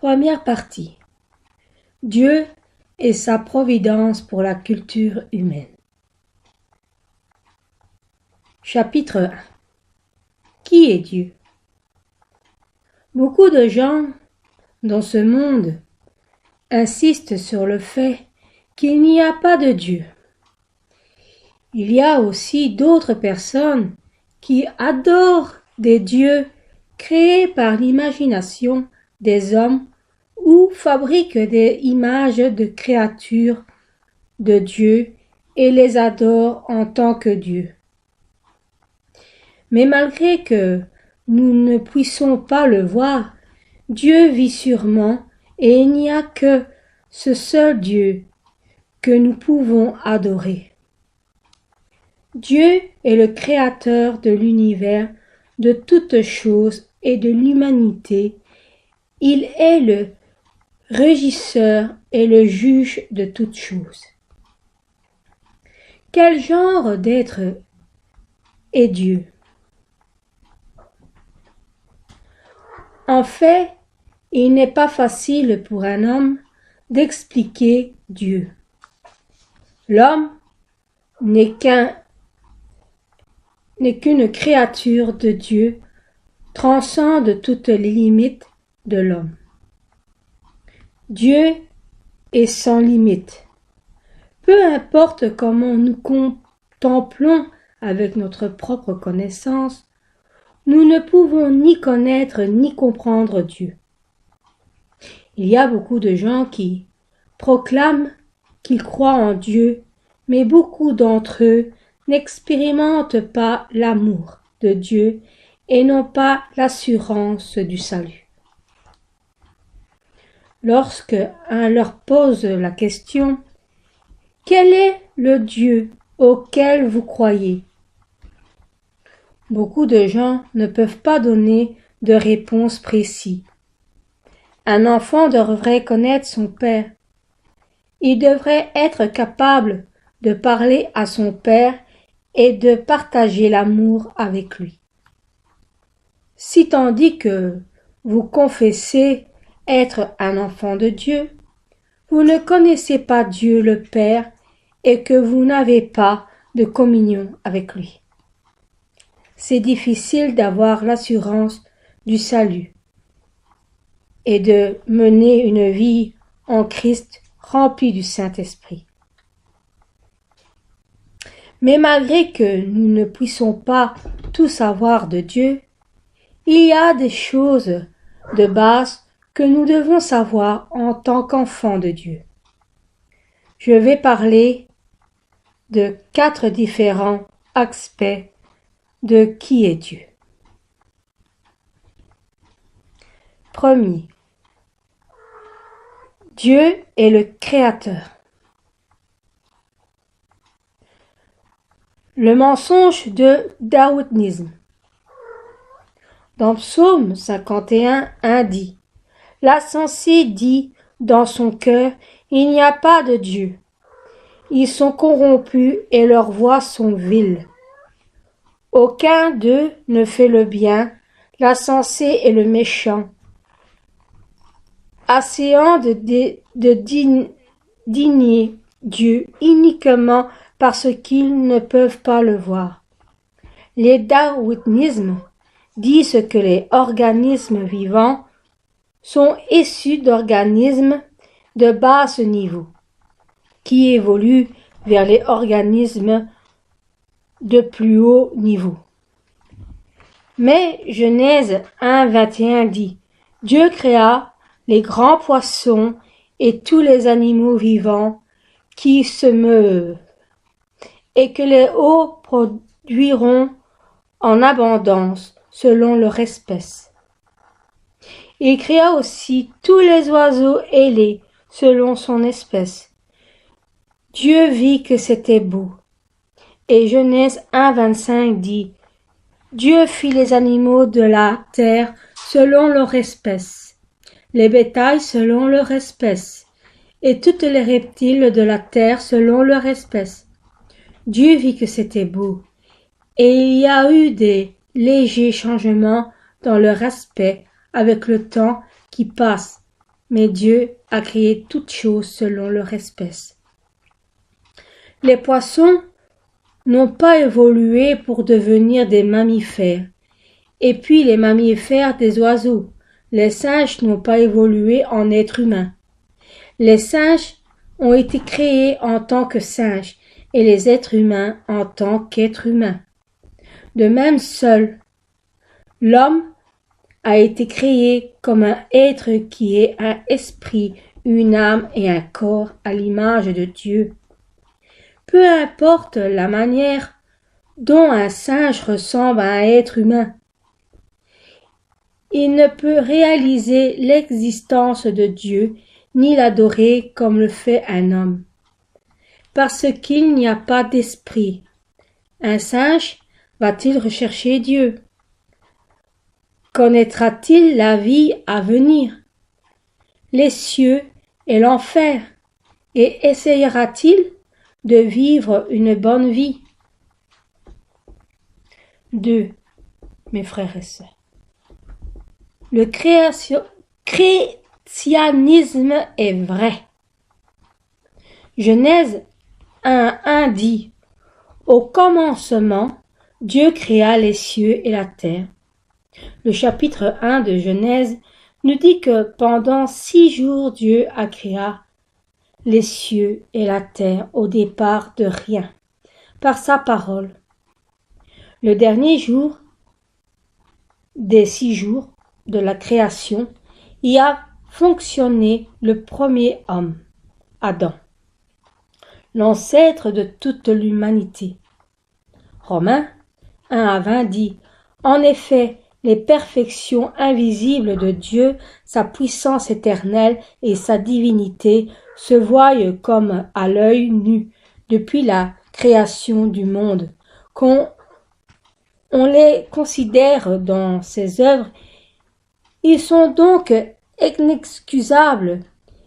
Première partie. Dieu et sa providence pour la culture humaine. Chapitre 1. Qui est Dieu? Beaucoup de gens dans ce monde insistent sur le fait qu'il n'y a pas de Dieu. Il y a aussi d'autres personnes qui adorent des dieux créés par l'imagination des hommes ou fabriquent des images de créatures de Dieu et les adorent en tant que Dieu. Mais malgré que nous ne puissions pas le voir, Dieu vit sûrement et il n'y a que ce seul Dieu que nous pouvons adorer. Dieu est le créateur de l'univers, de toutes choses et de l'humanité. Il est le régisseur et le juge de toutes choses. Quel genre d'être est Dieu? En fait, il n'est pas facile pour un homme d'expliquer Dieu. L'homme n'est qu'une créature de Dieu, transcende toutes les limites de l'homme. Dieu est sans limite. Peu importe comment nous contemplons avec notre propre connaissance, nous ne pouvons ni connaître ni comprendre Dieu. Il y a beaucoup de gens qui proclament qu'ils croient en Dieu, mais beaucoup d'entre eux n'expérimentent pas l'amour de Dieu et n'ont pas l'assurance du salut. Lorsque un leur pose la question « Quel est le Dieu auquel vous croyez ?» Beaucoup de gens ne peuvent pas donner de réponse précise. Un enfant devrait connaître son père. Il devrait être capable de parler à son père et de partager l'amour avec lui. Si tandis que vous confessez être un enfant de Dieu, vous ne connaissez pas Dieu le Père et que vous n'avez pas de communion avec lui. C'est difficile d'avoir l'assurance du salut et de mener une vie en Christ remplie du Saint-Esprit. Mais malgré que nous ne puissions pas tout savoir de Dieu, il y a des choses de base que nous devons savoir en tant qu'enfants de Dieu. Je vais parler de 4 différents aspects de qui est Dieu. Premier, Dieu est le Créateur. Le mensonge de darwinisme. Dans Psaume 51, 1 dit « L'insensé dit dans son cœur, il n'y a pas de Dieu. Ils sont corrompus et leurs voies sont viles. Aucun d'eux ne fait le bien, l'insensé et le méchant, essayant de digner Dieu uniquement parce qu'ils ne peuvent pas le voir. » Les darwinismes disent que les organismes vivants sont issus d'organismes de bas niveau, qui évoluent vers les organismes de plus haut niveau. Mais Genèse 1:21 dit « Dieu créa les grands poissons et tous les animaux vivants qui se meuvent, et que les eaux produiront en abondance selon leur espèce. Il créa aussi tous les oiseaux ailés selon son espèce. Dieu vit que c'était beau. » Et Genèse 1:25 dit « Dieu fit les animaux de la terre selon leur espèce, les bétails selon leur espèce, et toutes les reptiles de la terre selon leur espèce. Dieu vit que c'était beau. » Et il y a eu des légers changements dans leur aspect avec le temps qui passe, mais Dieu a créé toutes choses selon leur espèce. Les poissons n'ont pas évolué pour devenir des mammifères, et puis les mammifères des oiseaux. Les singes n'ont pas évolué en êtres humains. Les singes ont été créés en tant que singes, et les êtres humains en tant qu'êtres humains. De même seul, l'homme a été créé comme un être qui est un esprit, une âme et un corps à l'image de Dieu. Peu importe la manière dont un singe ressemble à un être humain, il ne peut réaliser l'existence de Dieu ni l'adorer comme le fait un homme, parce qu'il n'y a pas d'esprit. Un singe va-t-il rechercher Dieu? Connaîtra-t-il la vie à venir, les cieux et l'enfer, et essayera-t-il de vivre une bonne vie? 2. Mes frères et sœurs. Le christianisme est vrai. Genèse 1:1 dit: Au commencement, Dieu créa les cieux et la terre. Le chapitre 1 de Genèse nous dit que pendant 6 jours Dieu a créé les cieux et la terre au départ de rien, par sa parole. Le dernier jour des 6 jours de la création y a fonctionné le premier homme, Adam, l'ancêtre de toute l'humanité. Romains 1:20 dit: En effet, les perfections invisibles de Dieu, sa puissance éternelle et sa divinité se voient comme à l'œil nu depuis la création du monde, qu'on les considère dans ses œuvres. Ils sont donc inexcusables.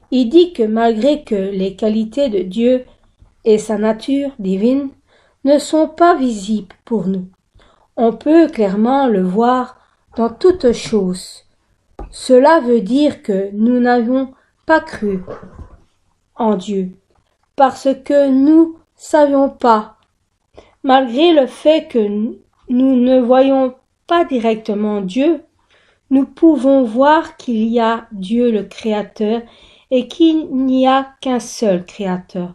Il dit que malgré que les qualités de Dieu et sa nature divine ne sont pas visibles pour nous, on peut clairement le voir dans toutes choses. Cela veut dire que nous n'avons pas cru en Dieu, parce que nous savions pas, malgré le fait que nous ne voyons pas directement Dieu, nous pouvons voir qu'il y a Dieu le Créateur et qu'il n'y a qu'un seul Créateur,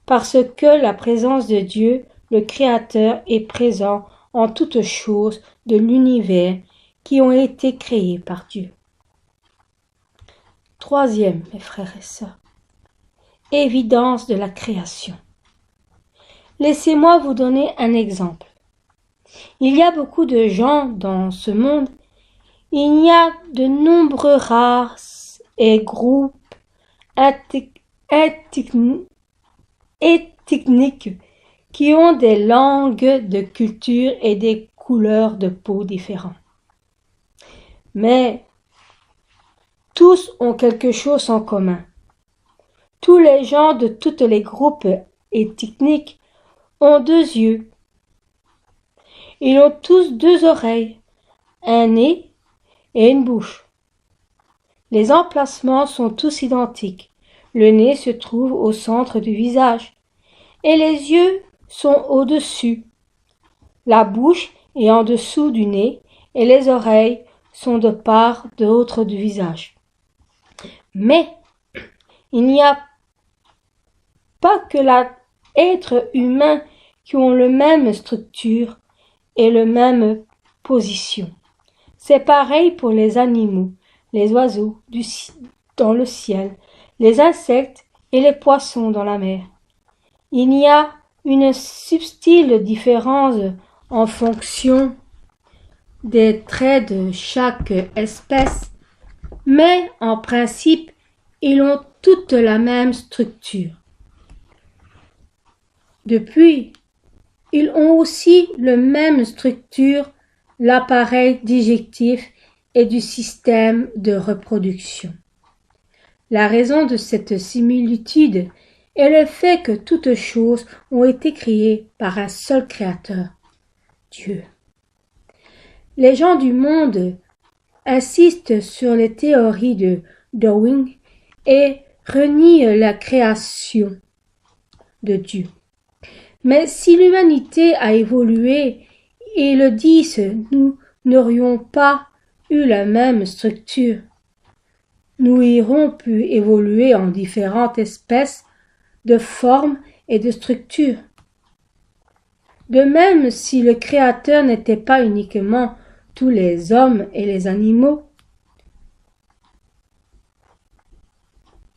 parce que la présence de Dieu, le Créateur, est présent en toutes choses de l'univers qui ont été créées par Dieu. 3e, mes frères et sœurs, évidence de la création. Laissez-moi vous donner un exemple. Il y a beaucoup de gens dans ce monde. Il y a de nombreuses races et groupes ethniques qui ont des langues, de culture et des couleurs de peau différentes. Mais tous ont quelque chose en commun. Tous les gens de tous les groupes ethniques ont 2 yeux. Ils ont tous 2 oreilles, un nez et une bouche. Les emplacements sont tous identiques. Le nez se trouve au centre du visage et les yeux sont au-dessus. La bouche est en dessous du nez et les oreilles sont de part d'autre du visage. Mais il n'y a pas que l'être humain qui ont la même structure et la même position. C'est pareil pour les animaux, les oiseaux dans le ciel, les insectes et les poissons dans la mer. Il y a une subtile différence en fonction des traits de chaque espèce, mais en principe, ils ont toutes la même structure. Depuis, ils ont aussi la même structure, l'appareil digestif et du système de reproduction. La raison de cette similitude est le fait que toutes choses ont été créées par un seul créateur, Dieu. Les gens du monde insistent sur les théories de Darwin et renie la création de Dieu. Mais si l'humanité a évolué et le 10, nous n'aurions pas eu la même structure. Nous aurions pu évoluer en différentes espèces de formes et de structures. De même, si le Créateur n'était pas uniquement tous les hommes et les animaux,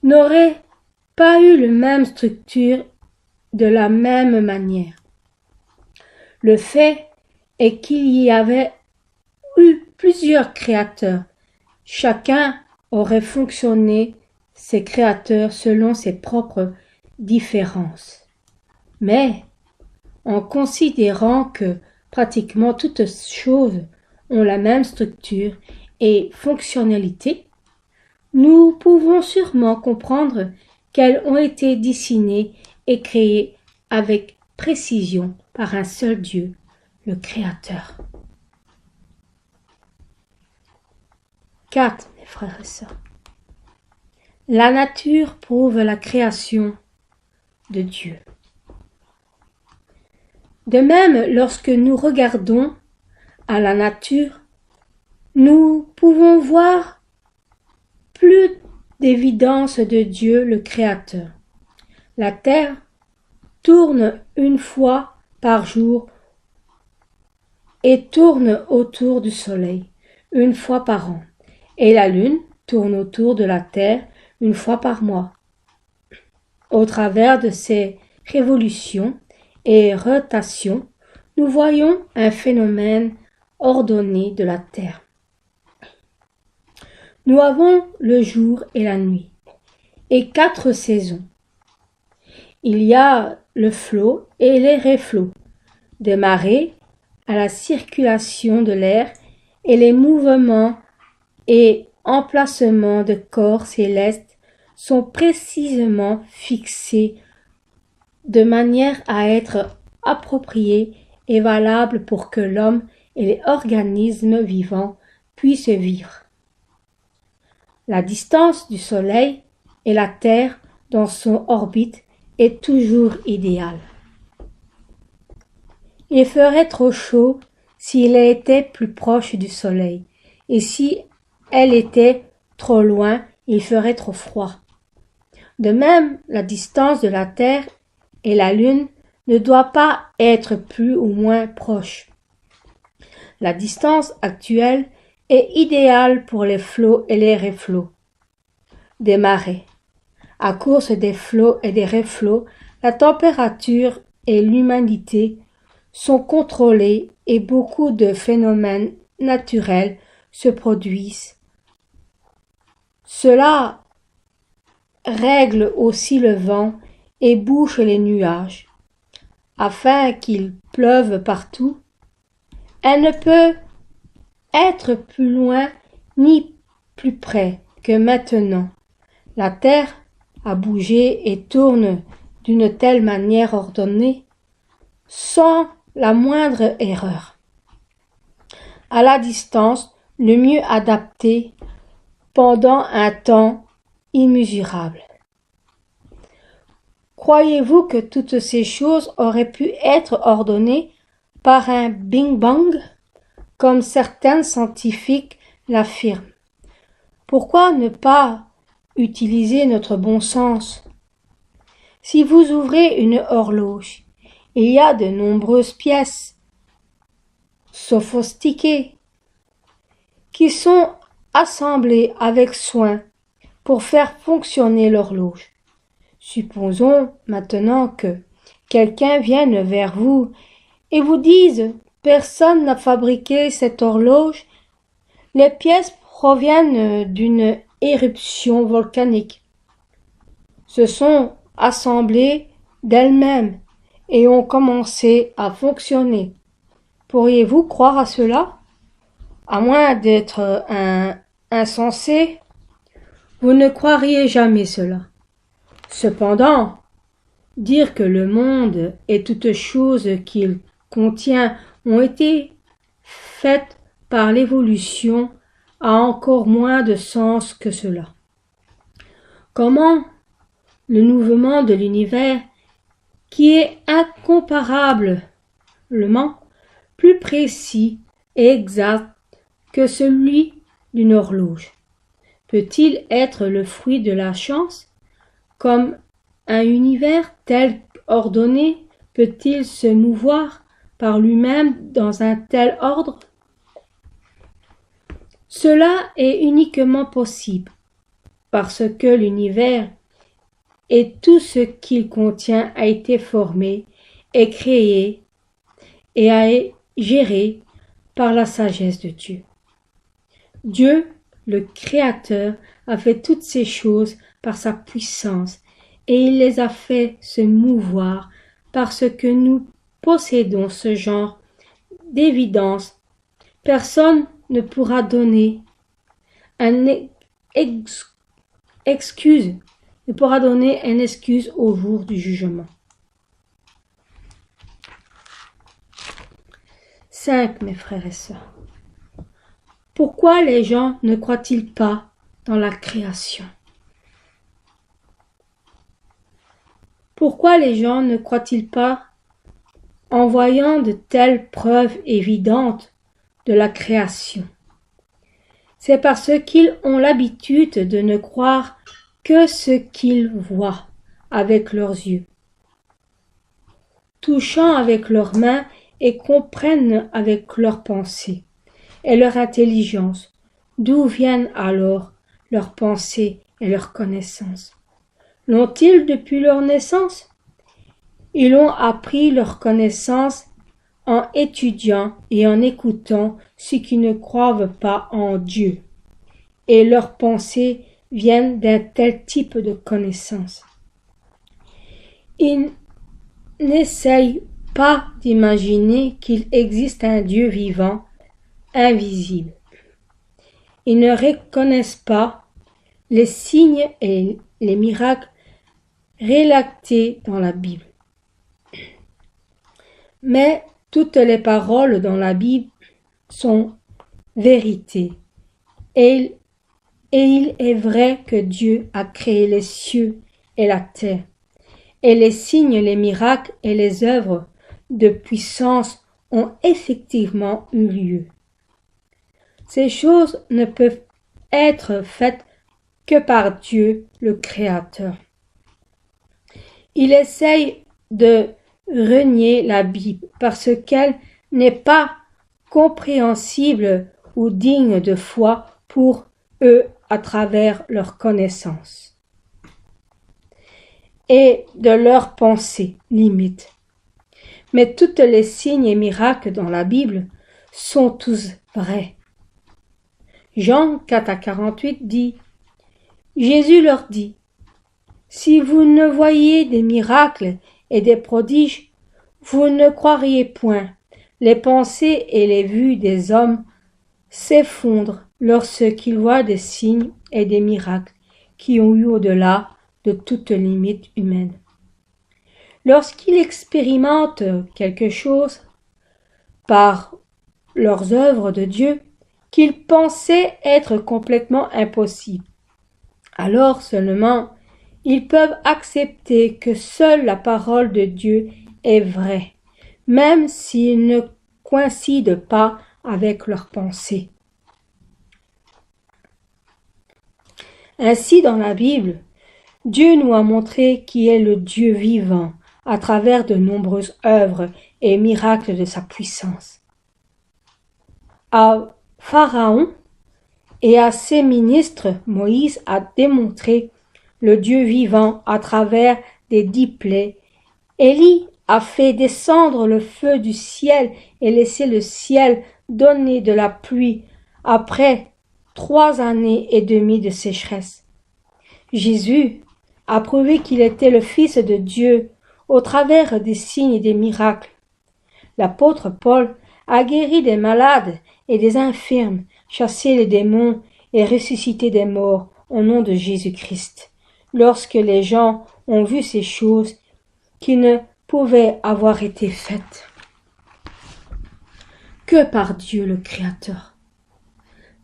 n'aurait pas eu la même structure de la même manière. Le fait est qu'il y avait eu plusieurs créateurs. Chacun aurait fonctionné ses créateurs selon ses propres différences. Mais, en considérant que pratiquement toutes choses ont la même structure et fonctionnalité, nous pouvons sûrement comprendre qu'elles ont été dessinées et créées avec précision par un seul Dieu, le Créateur. 4, mes frères et sœurs. La nature prouve la création de Dieu. De même, lorsque nous regardons à la nature, nous pouvons voir plus d'évidence de Dieu le Créateur. La terre tourne une fois par jour et tourne autour du soleil une fois par an, et la lune tourne autour de la terre une fois par mois. Au travers de ces révolutions et rotations, nous voyons un phénomène ordonné de la terre. Nous avons le jour et la nuit, et 4 saisons. Il y a le flot et les reflots, des marées à la circulation de l'air et les mouvements et emplacements de corps célestes sont précisément fixés de manière à être appropriés et valables pour que l'homme et les organismes vivants puissent vivre. La distance du Soleil et la Terre dans son orbite est toujours idéale. Il ferait trop chaud s'il était plus proche du Soleil, et si elle était trop loin, il ferait trop froid. De même, la distance de la Terre et la Lune ne doit pas être plus ou moins proche. La distance actuelle est idéale pour les flots et les reflots des marées. À cause des flots et des reflots, la température et l'humidité sont contrôlées et beaucoup de phénomènes naturels se produisent. Cela règle aussi le vent et bouche les nuages, afin qu'il pleuve partout. Elle ne peut être plus loin ni plus près que maintenant. La terre a bougé et tourne d'une telle manière ordonnée, sans la moindre erreur. À la distance, le mieux adapté pendant un temps immesurable. Croyez-vous que toutes ces choses auraient pu être ordonnées par un Bing Bang, comme certains scientifiques l'affirment? Pourquoi ne pas utiliser notre bon sens? Si vous ouvrez une horloge, il y a de nombreuses pièces sophistiquées qui sont assemblées avec soin pour faire fonctionner l'horloge. Supposons maintenant que quelqu'un vienne vers vous et vous dise « Personne n'a fabriqué cette horloge. Les pièces proviennent d'une éruption volcanique. Se sont assemblées d'elles-mêmes et ont commencé à fonctionner. » Pourriez-vous croire à cela? À moins d'être un insensé, vous ne croiriez jamais cela. Cependant, dire que le monde et toutes choses qu'il contient ont été faites par l'évolution a encore moins de sens que cela. Comment le mouvement de l'univers, qui est incomparablement plus précis et exact que celui d'une horloge, peut-il être le fruit de la chance? Comme un univers tel ordonné peut-il se mouvoir par lui-même dans un tel ordre? Cela est uniquement possible parce que l'univers et tout ce qu'il contient a été formé et créé et a été géré par la sagesse de Dieu. Dieu, le Créateur, a fait toutes ces choses par sa puissance et il les a fait se mouvoir parce que nous possédons ce genre d'évidence. Personne ne pourra donner une excuse au jour du jugement. 5. Mes frères et sœurs. Pourquoi les gens ne croient-ils pas dans la création? Pourquoi les gens ne croient-ils pas en voyant de telles preuves évidentes de la création? C'est parce qu'ils ont l'habitude de ne croire que ce qu'ils voient avec leurs yeux, touchant avec leurs mains et comprennent avec leurs pensées et leur intelligence. D'où viennent alors leurs pensées et leurs connaissances? L'ont-ils depuis leur naissance? Ils ont appris leur connaissance en étudiant et en écoutant ceux qui ne croient pas en Dieu, et leurs pensées viennent d'un tel type de connaissance. Ils n'essayent pas d'imaginer qu'il existe un Dieu vivant, invisible. Ils ne reconnaissent pas les signes et les miracles relatés dans la Bible. Mais toutes les paroles dans la Bible sont vérité. Et il est vrai que Dieu a créé les cieux et la terre. Et les signes, les miracles et les œuvres de puissance ont effectivement eu lieu. Ces choses ne peuvent être faites que par Dieu le Créateur. Il essaye de renier la Bible parce qu'elle n'est pas compréhensible ou digne de foi pour eux à travers leur connaissance et de leurs pensées limites. Mais tous les signes et miracles dans la Bible sont tous vrais. Jean 4:48 dit: Jésus leur dit: Si vous ne voyez des miracles et des prodiges, vous ne croiriez point. Les pensées et les vues des hommes s'effondrent lorsqu'ils voient des signes et des miracles qui ont eu au-delà de toute limite humaine. Lorsqu'ils expérimentent quelque chose par leurs œuvres de Dieu qu'ils pensaient être complètement impossible, alors seulement ils peuvent accepter que seule la parole de Dieu est vraie, même s'ils ne coïncident pas avec leurs pensées. Ainsi, dans la Bible, Dieu nous a montré qui est le Dieu vivant à travers de nombreuses œuvres et miracles de sa puissance. À Pharaon et à ses ministres, Moïse a démontré le Dieu vivant à travers des 10 plaies. Élie a fait descendre le feu du ciel et laissé le ciel donner de la pluie après 3 années et demie de sécheresse. Jésus a prouvé qu'il était le Fils de Dieu au travers des signes et des miracles. L'apôtre Paul a guéri des malades et des infirmes, chassé les démons et ressuscité des morts au nom de Jésus-Christ. Lorsque les gens ont vu ces choses qui ne pouvaient avoir été faites que par Dieu le Créateur.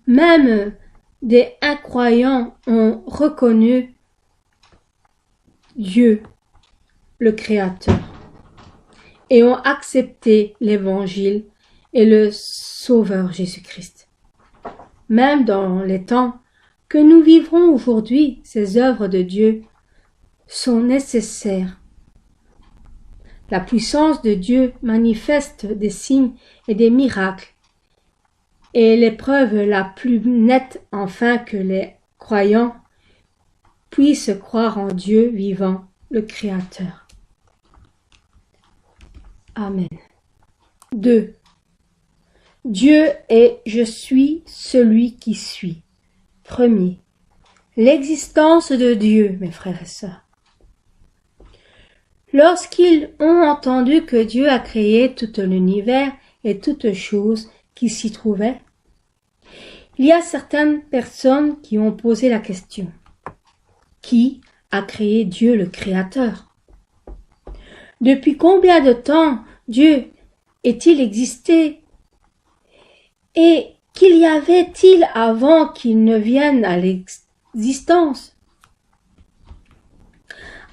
Même des incroyants ont reconnu Dieu, le Créateur, et ont accepté l'Évangile et le Sauveur Jésus-Christ. Même dans les temps que nous vivrons aujourd'hui, ces œuvres de Dieu sont nécessaires. La puissance de Dieu manifeste des signes et des miracles, et l'épreuve la plus nette afin que les croyants puissent croire en Dieu vivant, le Créateur. Amen. 2. Dieu est « Je suis celui qui suis ». Premier. L'existence de Dieu, mes frères et sœurs. Lorsqu'ils ont entendu que Dieu a créé tout l'univers et toutes choses qui s'y trouvaient, il y a certaines personnes qui ont posé la question. Qui a créé Dieu le Créateur? Depuis combien de temps Dieu est-il existé? Et qu'il y avait-il avant qu'il ne vienne à l'existence?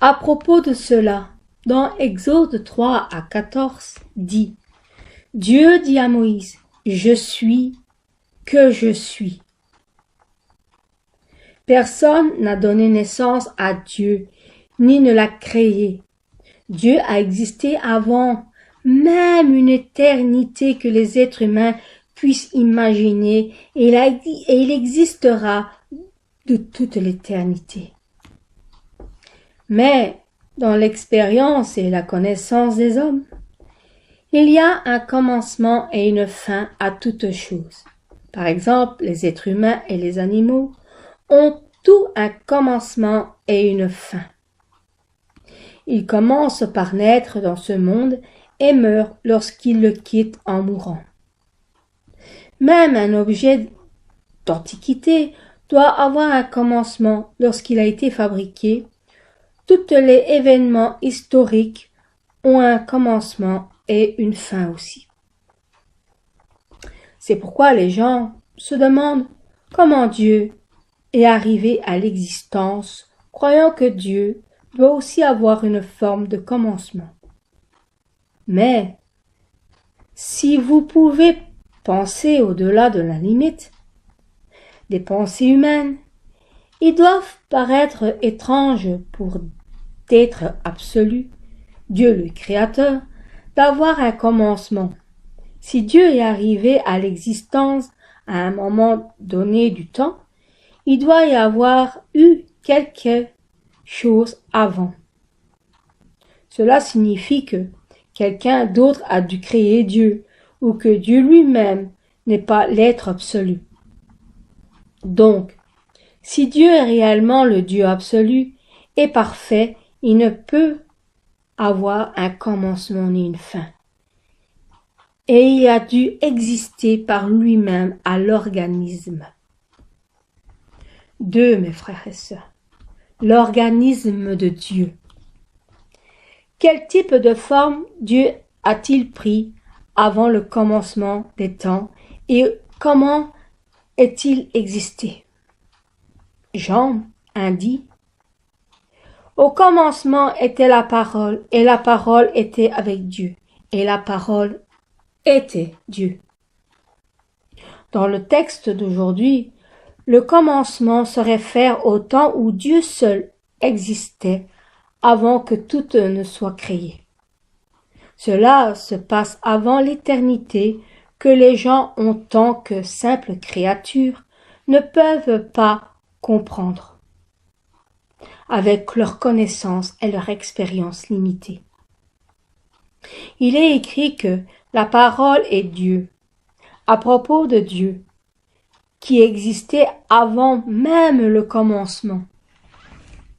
À propos de cela, dans Exode 3 à 14, dit « Dieu dit à Moïse, « Je suis que je suis ». Personne n'a donné naissance à Dieu, ni ne l'a créé. Dieu a existé avant même une éternité que les êtres humains puissent imaginer, et il existera de toute l'éternité. Mais dans l'expérience et la connaissance des hommes, il y a un commencement et une fin à toute chose. Par exemple, les êtres humains et les animaux ont tout un commencement et une fin. Ils commencent par naître dans ce monde et meurent lorsqu'ils le quittent en mourant. Même un objet d'antiquité doit avoir un commencement lorsqu'il a été fabriqué. Tous les événements historiques ont un commencement et une fin aussi. C'est pourquoi les gens se demandent comment Dieu est arrivé à l'existence, croyant que Dieu doit aussi avoir une forme de commencement. Mais si vous pouvez penser au-delà de la limite des pensées humaines, ils doivent paraître étranges pour d'être absolu, Dieu le Créateur, d'avoir un commencement. Si Dieu est arrivé à l'existence à un moment donné du temps, il doit y avoir eu quelque chose avant. Cela signifie que quelqu'un d'autre a dû créer Dieu, ou que Dieu lui-même n'est pas l'être absolu. Donc, si Dieu est réellement le Dieu absolu et parfait, il ne peut avoir un commencement ni une fin. Et il a dû exister par lui-même à l'organisme. 2, mes frères et sœurs. L'organisme de Dieu. Quel type de forme Dieu a-t-il pris avant le commencement des temps et comment est-il existé? Jean 1 dit: Au commencement était la parole, et la parole était avec Dieu, et la parole était Dieu. Dans le texte d'aujourd'hui, le commencement se réfère au temps où Dieu seul existait avant que tout ne soit créé. Cela se passe avant l'éternité que les gens, en tant que simples créatures, ne peuvent pas comprendre, avec leur connaissance et leur expérience limitée. Il est écrit que la parole est Dieu, à propos de Dieu, qui existait avant même le commencement.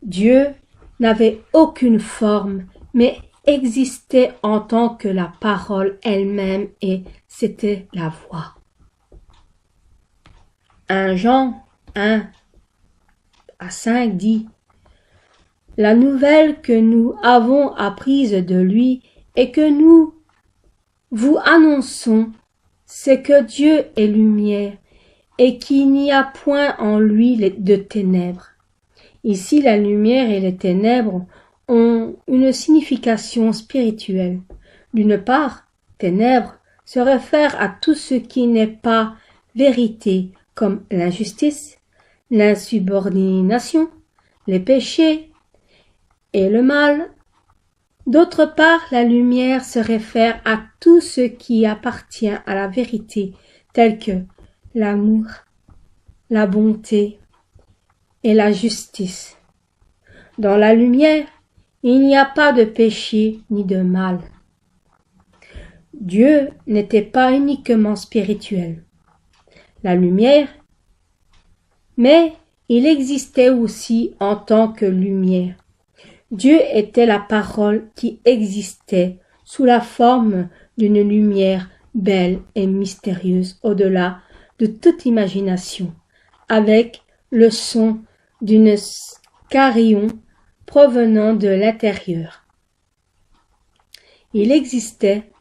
Dieu n'avait aucune forme, mais existait en tant que la parole elle-même, et c'était la voix. 1 Jean 1 à 5 dit: La nouvelle que nous avons apprise de lui et que nous vous annonçons, c'est que Dieu est lumière et qu'il n'y a point en lui de ténèbres. Ici, la lumière et les ténèbres ont une signification spirituelle. D'une part, ténèbres se réfère à tout ce qui n'est pas vérité, comme l'injustice, l'insubordination, les péchés et le mal. D'autre part, la lumière se réfère à tout ce qui appartient à la vérité, tel que l'amour, la bonté et la justice. Dans la lumière, il n'y a pas de péché ni de mal. Dieu n'était pas uniquement spirituel, la lumière, mais il existait aussi en tant que lumière. Dieu était la parole qui existait sous la forme d'une lumière belle et mystérieuse au-delà de toute imagination, avec le son d'une carillon provenant de l'intérieur. Il existait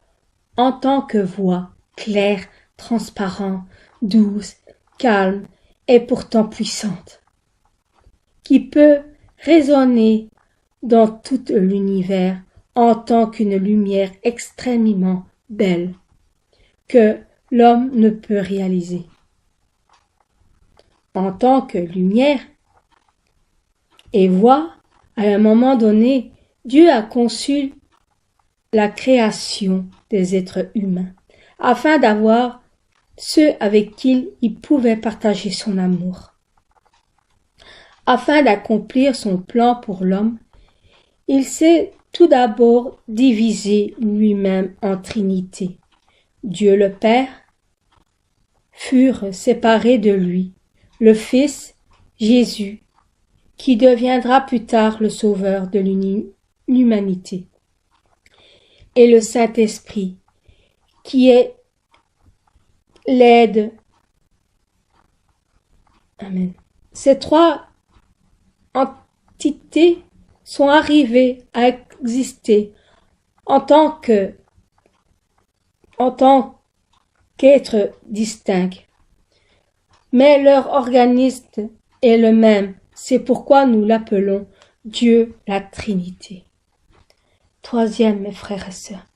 en tant que voix claire, transparente, douce, calme et pourtant puissante, qui peut résonner dans tout l'univers en tant qu'une lumière extrêmement belle que l'homme ne peut réaliser. En tant que lumière et voix, à un moment donné, Dieu a conçu la création des êtres humains afin d'avoir ceux avec qui il pouvait partager son amour. Afin d'accomplir son plan pour l'homme, il s'est tout d'abord divisé lui-même en Trinité. Dieu le Père furent séparés de lui, le Fils, Jésus, qui deviendra plus tard le Sauveur de l'humanité, et le Saint-Esprit, qui est l'aide. Amen. Ces trois entités sont arrivées à exister en tant qu'êtres distincts. Mais leur organisme est le même, c'est pourquoi nous l'appelons Dieu la Trinité. Troisième, mes frères et sœurs,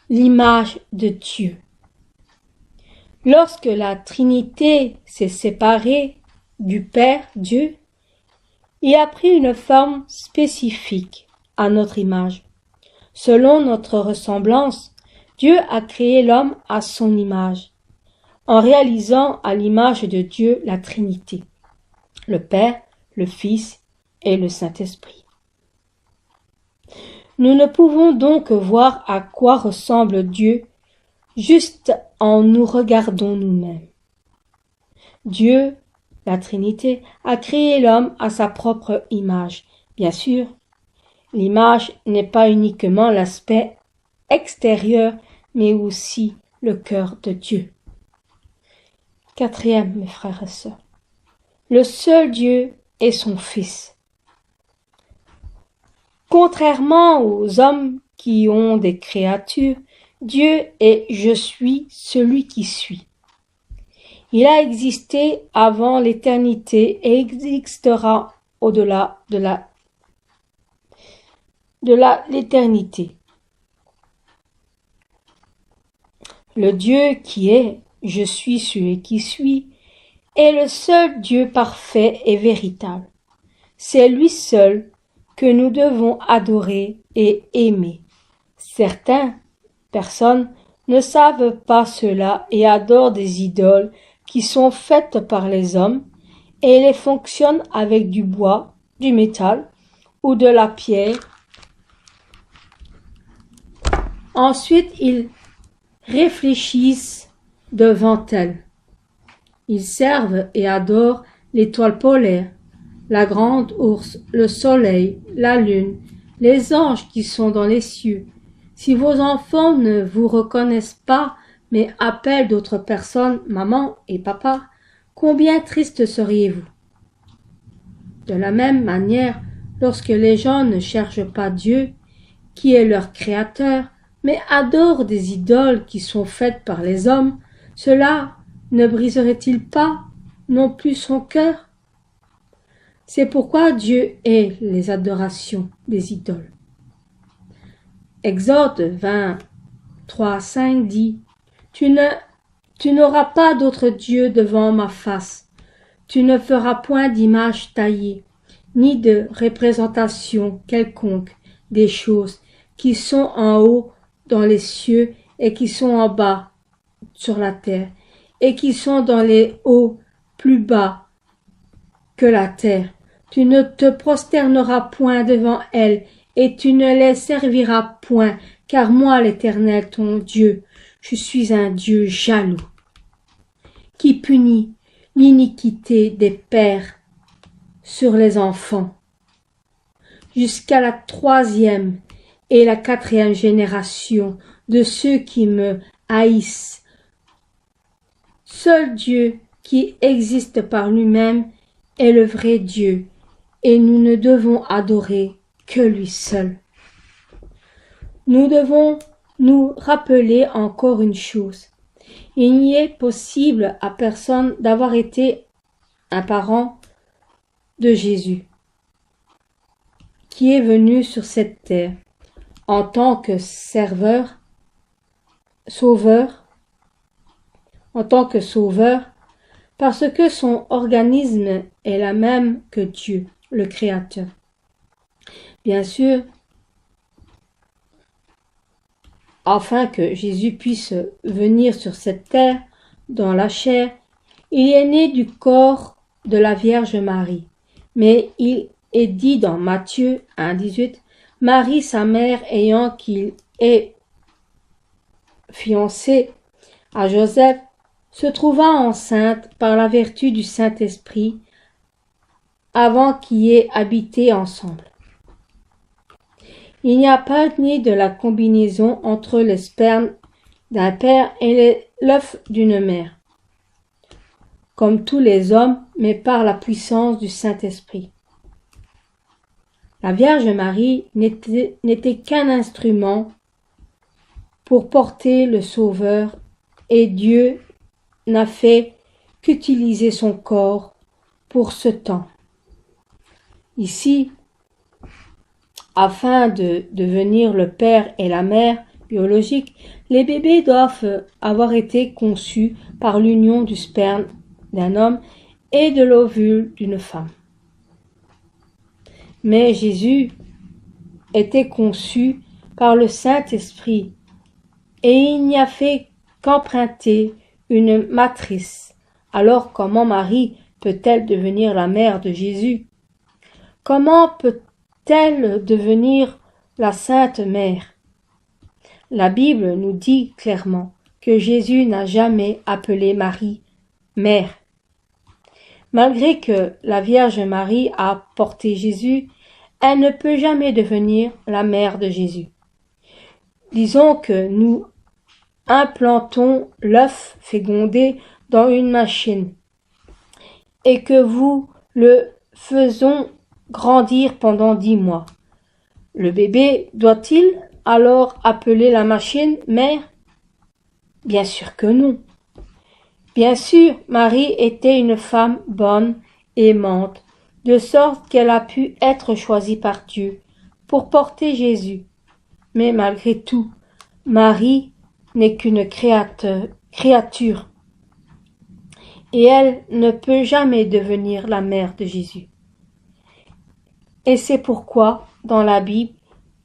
l'image de Dieu. Lorsque la Trinité s'est séparée du Père, Dieu, il a pris une forme spécifique à notre image. Selon notre ressemblance, Dieu a créé l'homme à son image, en réalisant à l'image de Dieu la Trinité, le Père, le Fils et le Saint-Esprit. Nous ne pouvons donc voir à quoi ressemble Dieu juste en nous regardant nous-mêmes. Dieu, la Trinité, a créé l'homme à sa propre image. Bien sûr, l'image n'est pas uniquement l'aspect extérieur, mais aussi le cœur de Dieu. Quatrième, mes frères et sœurs, le seul Dieu est son Fils. Contrairement aux hommes qui ont des créatures, Dieu est « Je suis celui qui suis ». Il a existé avant l'éternité et existera au-delà de l'éternité. Le Dieu qui est « Je suis celui qui suis » est le seul Dieu parfait et véritable. C'est lui seul que nous devons adorer et aimer. Certaines personnes ne savent pas cela et adorent des idoles qui sont faites par les hommes et les fonctionnent avec du bois, du métal ou de la pierre. Ensuite, ils réfléchissent devant elles. Ils servent et adorent l'étoile polaire, la grande ours, le soleil, la lune, les anges qui sont dans les cieux. Si vos enfants ne vous reconnaissent pas, mais appellent d'autres personnes maman et papa, combien triste seriez-vous? De la même manière, lorsque les gens ne cherchent pas Dieu, qui est leur créateur, mais adorent des idoles qui sont faites par les hommes, cela ne briserait-il pas non plus son cœur? C'est pourquoi Dieu hait les adorations des idoles. Exode 23:5 dit: Tu n'auras pas d'autre Dieu devant ma face. Tu ne feras point d'image taillée, ni de représentation quelconque des choses qui sont en haut dans les cieux et qui sont en bas sur la terre, et qui sont dans les hauts plus bas que la terre. Tu ne te prosterneras point devant elles, et tu ne les serviras point, car moi, l'Éternel, ton Dieu, je suis un Dieu jaloux, qui punit l'iniquité des pères sur les enfants, jusqu'à la 3e et la 4e génération de ceux qui me haïssent. Seul Dieu qui existe par lui-même est le vrai Dieu, et nous ne devons adorer que lui seul. Nous devons nous rappeler encore une chose. Il n'y est possible à personne d'avoir été un parent de Jésus, qui est venu sur cette terre en tant que sauveur, parce que son organisme est la même que Dieu, le Créateur. Bien sûr, afin que Jésus puisse venir sur cette terre dans la chair, il est né du corps de la Vierge Marie. Mais il est dit dans Matthieu 1,18, Marie, sa mère, ayant qu'il est fiancé à Joseph, se trouva enceinte par la vertu du Saint-Esprit avant qu'ils aient habité ensemble. Il n'y a pas ni de la combinaison entre le sperme d'un père et l'œuf d'une mère, comme tous les hommes, mais par la puissance du Saint-Esprit. La Vierge Marie n'était qu'un instrument pour porter le Sauveur, et Dieu n'a fait qu'utiliser son corps pour ce temps. Ici, afin de devenir le père et la mère biologique, les bébés doivent avoir été conçus par l'union du sperme d'un homme et de l'ovule d'une femme. Mais Jésus était conçu par le Saint-Esprit, et il n'y a fait qu'emprunter une matrice. Alors comment Marie peut-elle devenir la mère de Jésus? Comment peut-elle devenir la Sainte Mère? La Bible nous dit clairement que Jésus n'a jamais appelé Marie mère. Malgré que la Vierge Marie a porté Jésus, elle ne peut jamais devenir la mère de Jésus. Disons que nous implantons l'œuf fécondé dans une machine et que vous le faisons grandir pendant 10 mois. Le bébé doit-il alors appeler la machine mère? Bien sûr que non. Bien sûr, Marie était une femme bonne, aimante, de sorte qu'elle a pu être choisie par Dieu pour porter Jésus. Mais malgré tout, Marie n'est qu'une créature, et elle ne peut jamais devenir la mère de Jésus. Et c'est pourquoi, dans la Bible,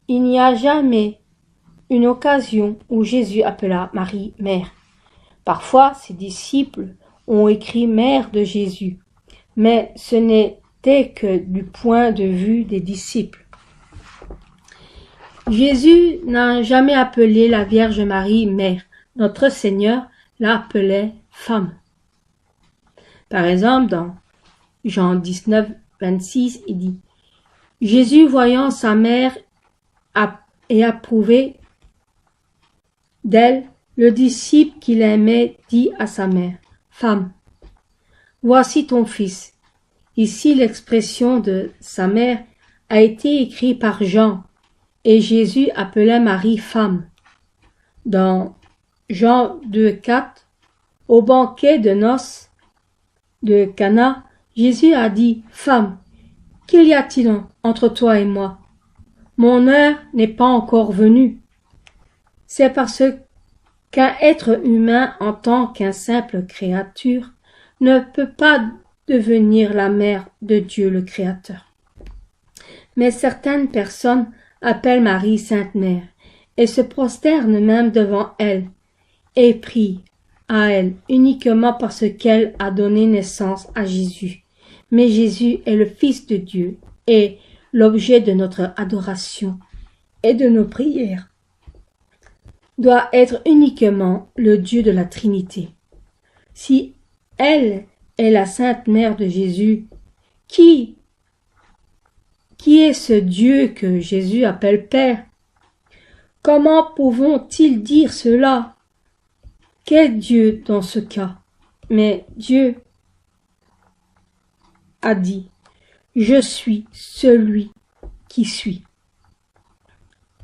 il n'y a jamais une occasion où Jésus appela Marie mère. Parfois, ses disciples ont écrit mère de Jésus, mais ce n'était que du point de vue des disciples. Jésus n'a jamais appelé la Vierge Marie mère. Notre Seigneur l'appelait femme. Par exemple, dans Jean 19, 26, il dit: Jésus, voyant sa mère et approuvé d'elle, le disciple qu'il aimait dit à sa mère: Femme, voici ton fils. Ici, l'expression de sa mère a été écrite par Jean, et Jésus appelait Marie femme. Dans Jean 2,4, au banquet de noces de Cana, Jésus a dit: Femme, Qu'il y a-t-il entre toi et moi? Mon heure n'est pas encore venue. C'est parce qu'un être humain en tant qu'un simple créature ne peut pas devenir la mère de Dieu le Créateur. Mais certaines personnes appellent Marie Sainte Mère et se prosternent même devant elle et prient à elle uniquement parce qu'elle a donné naissance à Jésus. Mais Jésus est le Fils de Dieu et l'objet de notre adoration et de nos prières doit être uniquement le Dieu de la Trinité. Si elle est la Sainte Mère de Jésus, qui est ce Dieu que Jésus appelle Père? Comment pouvons-ils dire cela? Quel Dieu dans ce cas? Mais Dieu a dit, je suis celui qui suis.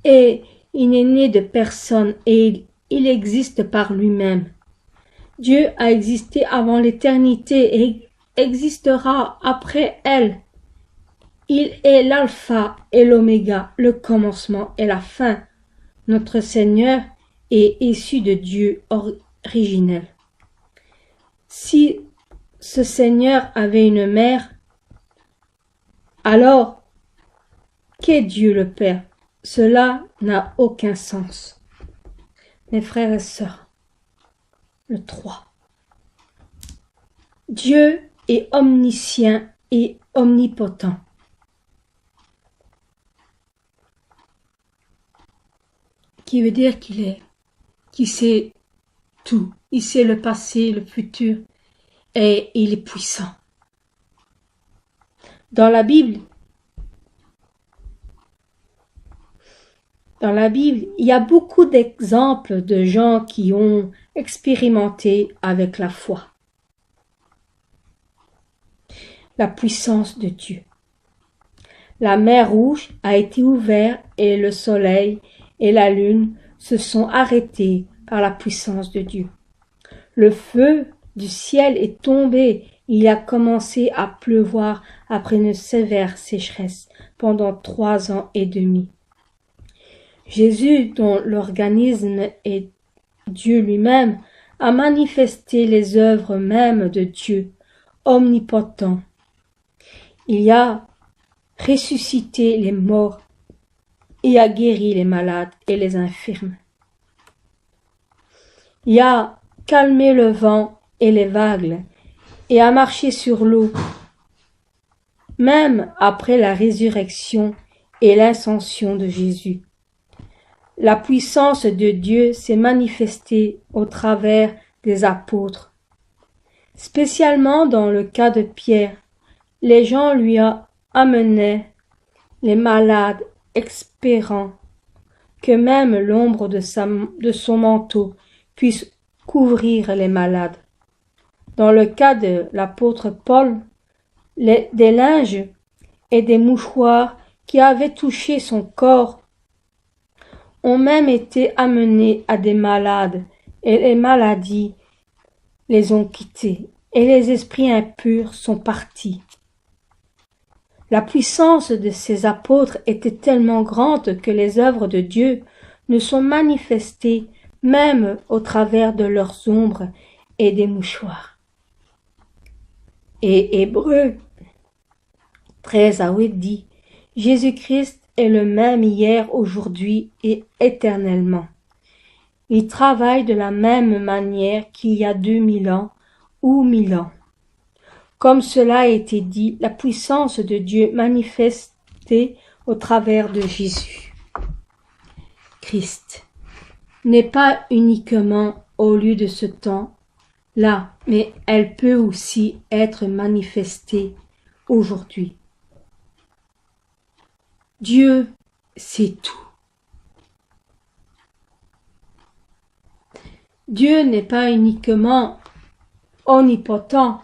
Et il n'est né de personne et il existe par lui-même. Dieu a existé avant l'éternité et existera après elle. Il est l'alpha et l'oméga, le commencement et la fin. Notre Seigneur est issu de Dieu originel. Si ce Seigneur avait une mère, alors qu'est Dieu le Père? Cela n'a aucun sens. Mes frères et sœurs, le 3. Dieu est omniscient et omnipotent. Qui veut dire qu'il sait tout. Il sait le passé, le futur, et il est puissant. Dans la Bible, il y a beaucoup d'exemples de gens qui ont expérimenté avec la foi la puissance de Dieu. La mer Rouge a été ouverte et le soleil et la lune se sont arrêtés par la puissance de Dieu. Le feu du ciel est tombé, il a commencé à pleuvoir après une sévère sécheresse pendant 3 ans et demi. Jésus, dont l'organisme est Dieu lui-même, a manifesté les œuvres mêmes de Dieu, omnipotent. Il a ressuscité les morts et a guéri les malades et les infirmes. Il a calmé le vent et les vagues et a marché sur l'eau. Même après la résurrection et l'ascension de Jésus, la puissance de Dieu s'est manifestée au travers des apôtres. Spécialement dans le cas de Pierre, les gens lui amenaient les malades, espérant que même l'ombre de son manteau puisse couvrir les malades. Dans le cas de l'apôtre Paul, des linges et des mouchoirs qui avaient touché son corps ont même été amenés à des malades, et les maladies les ont quittés, et les esprits impurs sont partis. La puissance de ces apôtres était tellement grande que les œuvres de Dieu ne sont manifestées même au travers de leurs ombres et des mouchoirs. Et Hébreux 13:8 dit, Jésus-Christ est le même hier, aujourd'hui et éternellement. Il travaille de la même manière qu'il y a 2000 ans ou 1000 ans. Comme cela a été dit, la puissance de Dieu manifestée au travers de Jésus. Christ n'est pas uniquement au lieu de ce temps-là, mais elle peut aussi être manifestée aujourd'hui. Dieu sait tout. Dieu n'est pas uniquement omnipotent,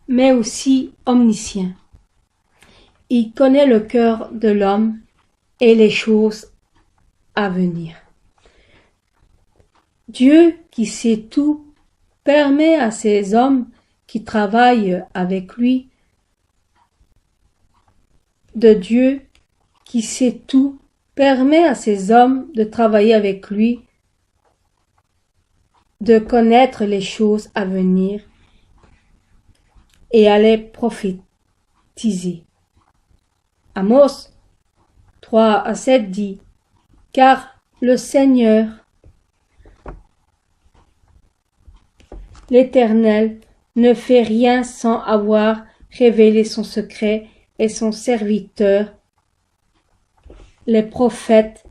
mais aussi omniscient. Il connaît le cœur de l'homme et les choses à venir. Dieu qui sait tout permet à ces hommes qui travaillent avec lui de Dieu qui sait tout permet à ces hommes de travailler avec lui, de connaître les choses à venir et à les prophétiser. Amos 3-7 dit: car le Seigneur, l'Éternel, ne fait rien sans avoir révélé son secret, et son serviteur, les prophètes.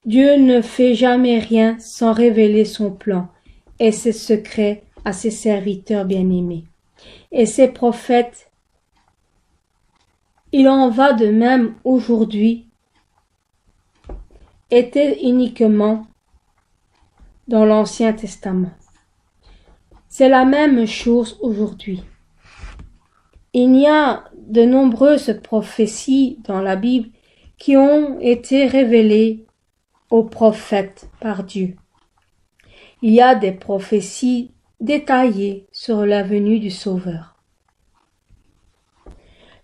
Dieu ne fait jamais rien sans révéler son plan et ses secrets à ses serviteurs bien-aimés. Et ses prophètes, il en va de même aujourd'hui, étaient uniquement dans l'Ancien Testament. C'est la même chose aujourd'hui. Il y a de nombreuses prophéties dans la Bible qui ont été révélées aux prophètes par Dieu. Il y a des prophéties détaillées sur la venue du Sauveur.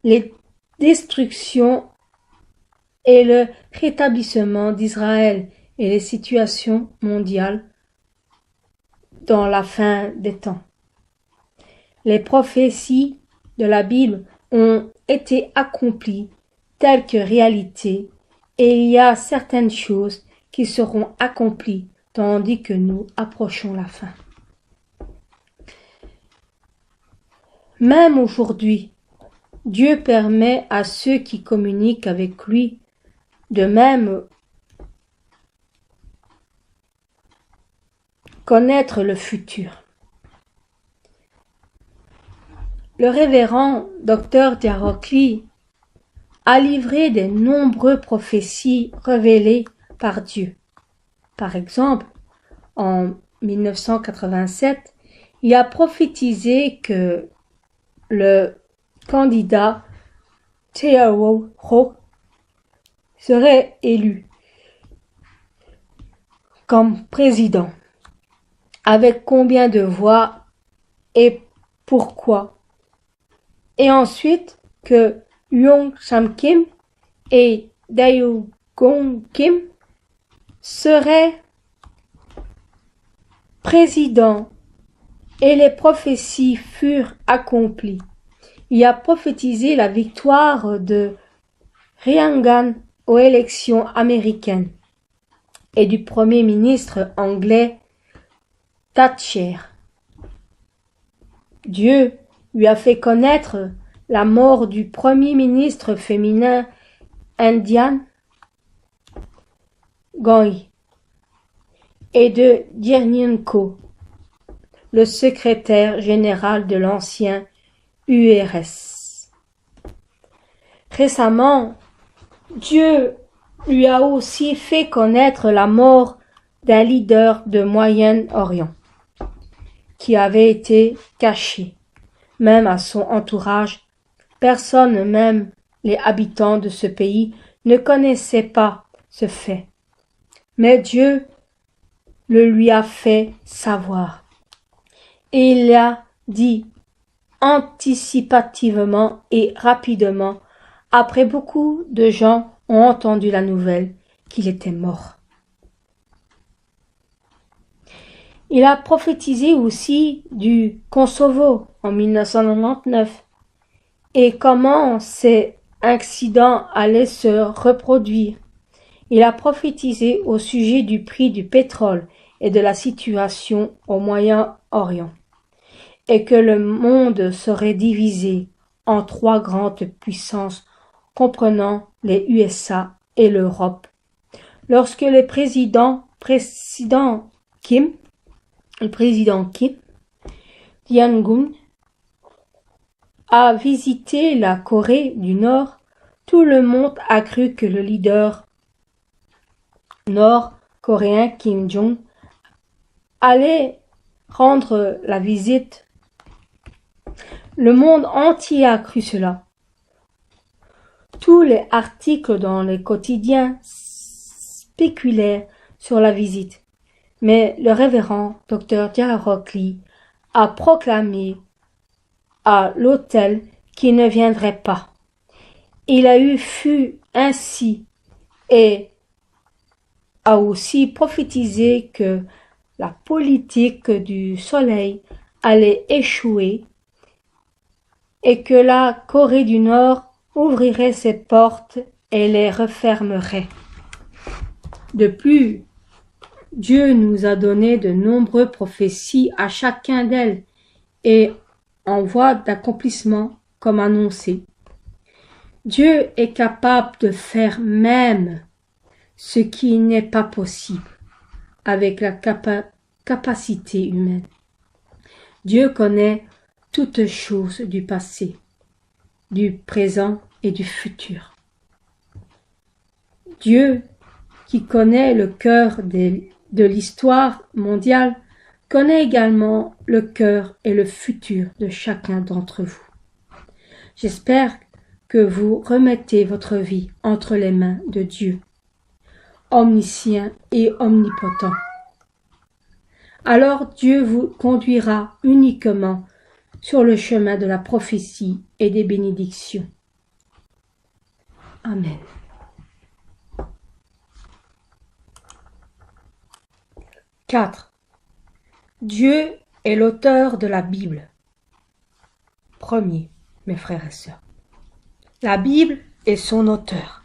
Les destructions et le rétablissement d'Israël et les situations mondiales dans la fin des temps. Les prophéties de la Bible ont été accomplies telles que réalité, et il y a certaines choses qui seront accomplies tandis que nous approchons la fin. Même aujourd'hui, Dieu permet à ceux qui communiquent avec lui de même connaître le futur. Le révérend Dr. Diarocli a livré de nombreuses prophéties révélées par Dieu. Par exemple, en 1987, il a prophétisé que le candidat Teo Ho serait élu comme président. Avec combien de voix et pourquoi? Et ensuite que Yoon Sam-kim et Dae-gong Kim seraient présidents, et les prophéties furent accomplies. Il a prophétisé la victoire de Reagan aux élections américaines et du Premier ministre anglais Thatcher. Dieu lui a fait connaître la mort du Premier ministre féminin indien Gandhi et de Diernienko, le secrétaire général de l'ancien URSS. Récemment, Dieu lui a aussi fait connaître la mort d'un leader de Moyen-Orient qui avait été caché, même à son entourage. Personne, même les habitants de ce pays, ne connaissait pas ce fait. Mais Dieu le lui a fait savoir. Et il a dit anticipativement et rapidement, après beaucoup de gens ont entendu la nouvelle qu'il était mort. Il a prophétisé aussi du Kosovo en 1999 et comment ces accidents allaient se reproduire. Il a prophétisé au sujet du prix du pétrole et de la situation au Moyen-Orient, et que le monde serait divisé en 3 grandes puissances comprenant les USA et l'Europe. Lorsque le président Kim Jong-un a visité la Corée du Nord, tout le monde a cru que le leader nord-coréen Kim Jong allait rendre la visite. Le monde entier a cru cela. Tous les articles dans les quotidiens spéculaient sur la visite, mais le révérend Dr. Diarocli a proclamé à l'hôtel qu'il ne viendrait pas. fut ainsi et a aussi prophétisé que la politique du soleil allait échouer et que la Corée du Nord ouvrirait ses portes et les refermerait. De plus, Dieu nous a donné de nombreuses prophéties à chacun d'elles et en voie d'accomplissement comme annoncé. Dieu est capable de faire même ce qui n'est pas possible avec la capacité humaine. Dieu connaît toutes choses du passé, du présent et du futur. Dieu, qui connaît le cœur de l'histoire mondiale, connaît également le cœur et le futur de chacun d'entre vous. J'espère que vous remettez votre vie entre les mains de Dieu, omniscient et omnipotent. Alors Dieu vous conduira uniquement sur le chemin de la prophétie et des bénédictions. Amen. « 4. Dieu est l'auteur de la Bible. Premier, mes frères et sœurs. La Bible est son auteur.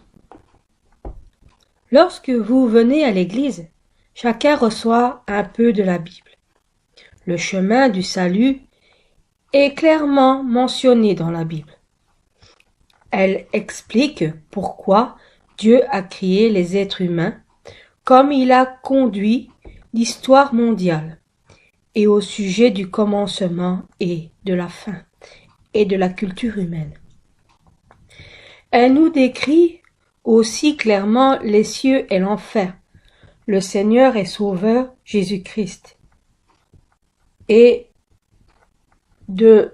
Lorsque vous venez à l'église, chacun reçoit un peu de la Bible. Le chemin du salut est clairement mentionné dans la Bible. Elle explique pourquoi Dieu a créé les êtres humains, comme il a conduit l'histoire mondiale, et au sujet du commencement et de la fin, et de la culture humaine. Elle nous décrit aussi clairement les cieux et l'enfer, le Seigneur et Sauveur Jésus-Christ, et le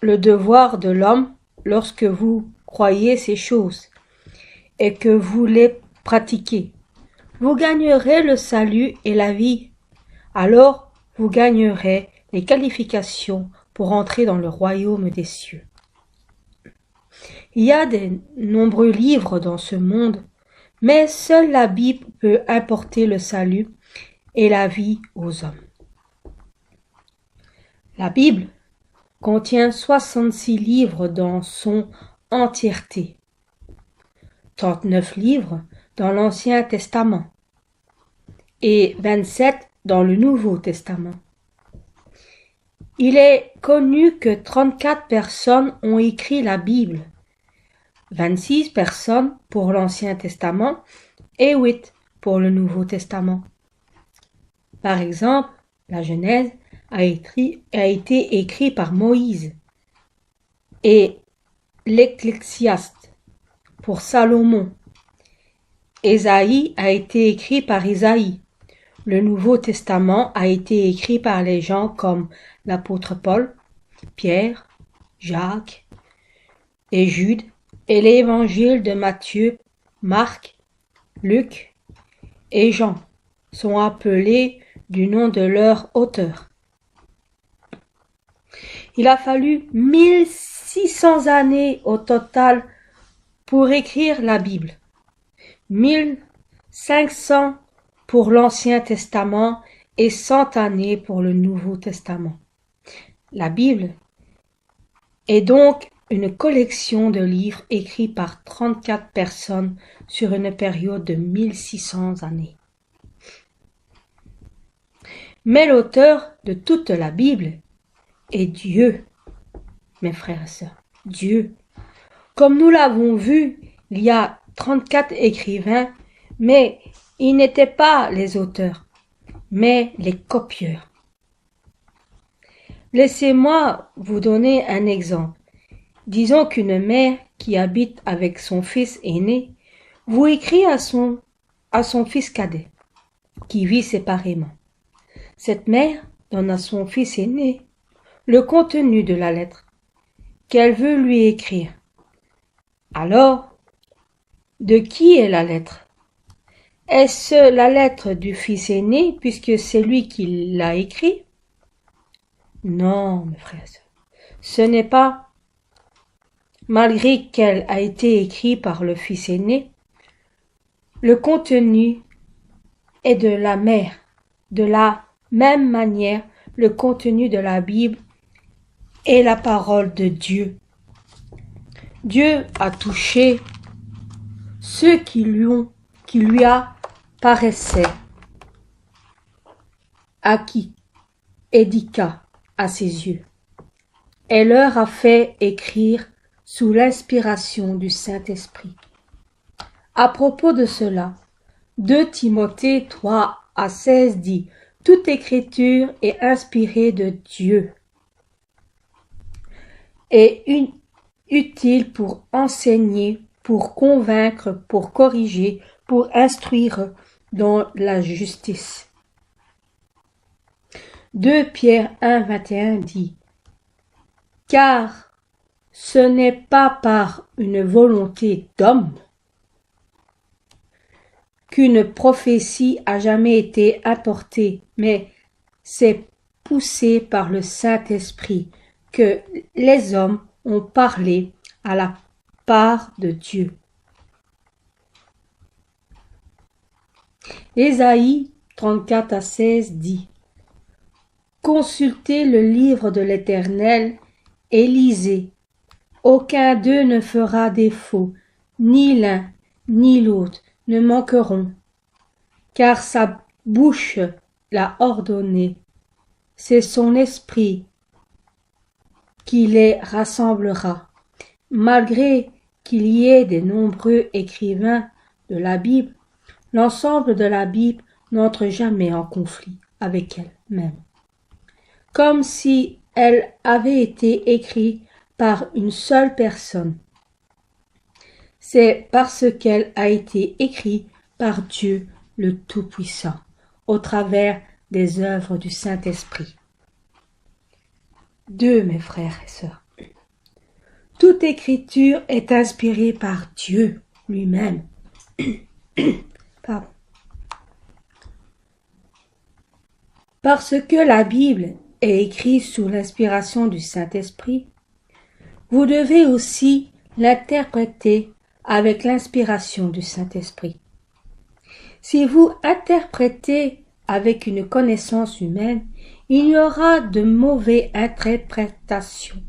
devoir de l'homme lorsque vous croyez ces choses et que vous les pratiquez. Vous gagnerez le salut et la vie. Alors vous gagnerez les qualifications pour entrer dans le royaume des cieux. Il y a de nombreux livres dans ce monde, mais seule la Bible peut apporter le salut et la vie aux hommes. La Bible contient 66 livres dans son entièreté, 39 livres dans l'Ancien Testament et 27 dans le Nouveau Testament. Il est connu que 34 personnes ont écrit la Bible, 26 personnes pour l'Ancien Testament et 8 pour le Nouveau Testament. Par exemple, la Genèse a été écrit par Moïse et l'Ecclésiaste pour Salomon. Ésaïe a été écrit par Isaïe. Le Nouveau Testament a été écrit par les gens comme l'apôtre Paul, Pierre, Jacques et Jude, et l'évangile de Matthieu, Marc, Luc et Jean sont appelés du nom de leur auteur. Il a fallu 1600 années au total pour écrire la Bible, 1500 pour l'Ancien Testament et 100 années pour le Nouveau Testament. La Bible est donc une collection de livres écrits par 34 personnes sur une période de 1600 années. Mais l'auteur de toute la Bible est Dieu, mes frères et sœurs, Dieu. Comme nous l'avons vu, il y a 34 écrivains, mais ils n'étaient pas les auteurs, mais les copieurs. Laissez-moi vous donner un exemple. Disons qu'une mère qui habite avec son fils aîné vous écrit à son fils cadet, qui vit séparément. Cette mère donne à son fils aîné le contenu de la lettre qu'elle veut lui écrire. Alors, de qui est la lettre? Est-ce la lettre du fils aîné puisque c'est lui qui l'a écrit? Non, mes frères et sœurs, ce n'est pas malgré qu'elle a été écrite par le fils aîné, le contenu est de la même manière, le contenu de la Bible est la parole de Dieu. Dieu a touché ceux qui lui apparaissaient, à qui édiqua à ses yeux, et leur a fait écrire sous l'inspiration du Saint-Esprit. À propos de cela, 2 Timothée 3:16 dit « Toute écriture est inspirée de Dieu et utile pour enseigner, pour convaincre, pour corriger, pour instruire dans la justice. » 2 Pierre 1:21 dit « Car ce n'est pas par une volonté d'homme qu'une prophétie a jamais été apportée, mais c'est poussé par le Saint-Esprit que les hommes ont parlé à la part de Dieu. » Ésaïe 34:16 dit « Consultez le livre de l'Éternel et lisez. Aucun d'eux ne fera défaut, ni l'un ni l'autre ne manqueront, car sa bouche l'a ordonné. C'est son esprit qui les rassemblera. » Malgré qu'il y ait de nombreux écrivains de la Bible, l'ensemble de la Bible n'entre jamais en conflit avec elle-même, comme si elle avait été écrite par une seule personne. C'est parce qu'elle a été écrite par Dieu le Tout-Puissant, au travers des œuvres du Saint-Esprit. 2, mes frères et sœurs. Toute écriture est inspirée par Dieu lui-même. Pardon. Parce que la Bible est écrite sous l'inspiration du Saint-Esprit, vous devez aussi l'interpréter avec l'inspiration du Saint-Esprit. Si vous interprétez avec une connaissance humaine, il y aura de mauvaises interprétations.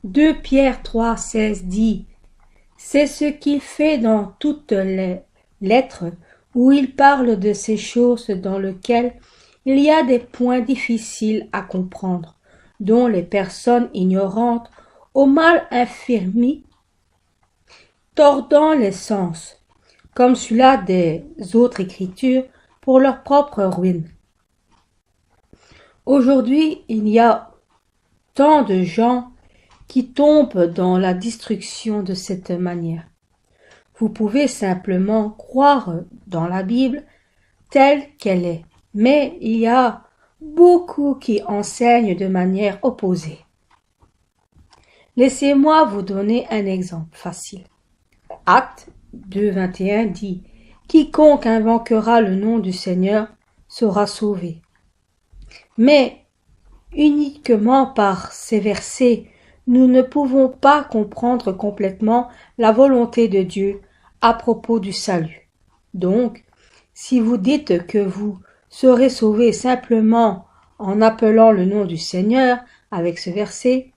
2 Pierre 3:16 dit « C'est ce qu'il fait dans toutes les lettres où il parle de ces choses dans lesquelles il y a des points difficiles à comprendre, dont les personnes ignorantes au mal infirmi, tordant les sens, comme celui des autres écritures, pour leur propre ruine. » Aujourd'hui, il y a tant de gens qui tombent dans la destruction de cette manière. Vous pouvez simplement croire dans la Bible telle qu'elle est, mais il y a beaucoup qui enseignent de manière opposée. Laissez-moi vous donner un exemple facile. Actes 2:21 dit « Quiconque invoquera le nom du Seigneur sera sauvé. » Mais uniquement par ces versets, nous ne pouvons pas comprendre complètement la volonté de Dieu à propos du salut. Donc, si vous dites que vous serez sauvés simplement en appelant le nom du Seigneur avec ce verset,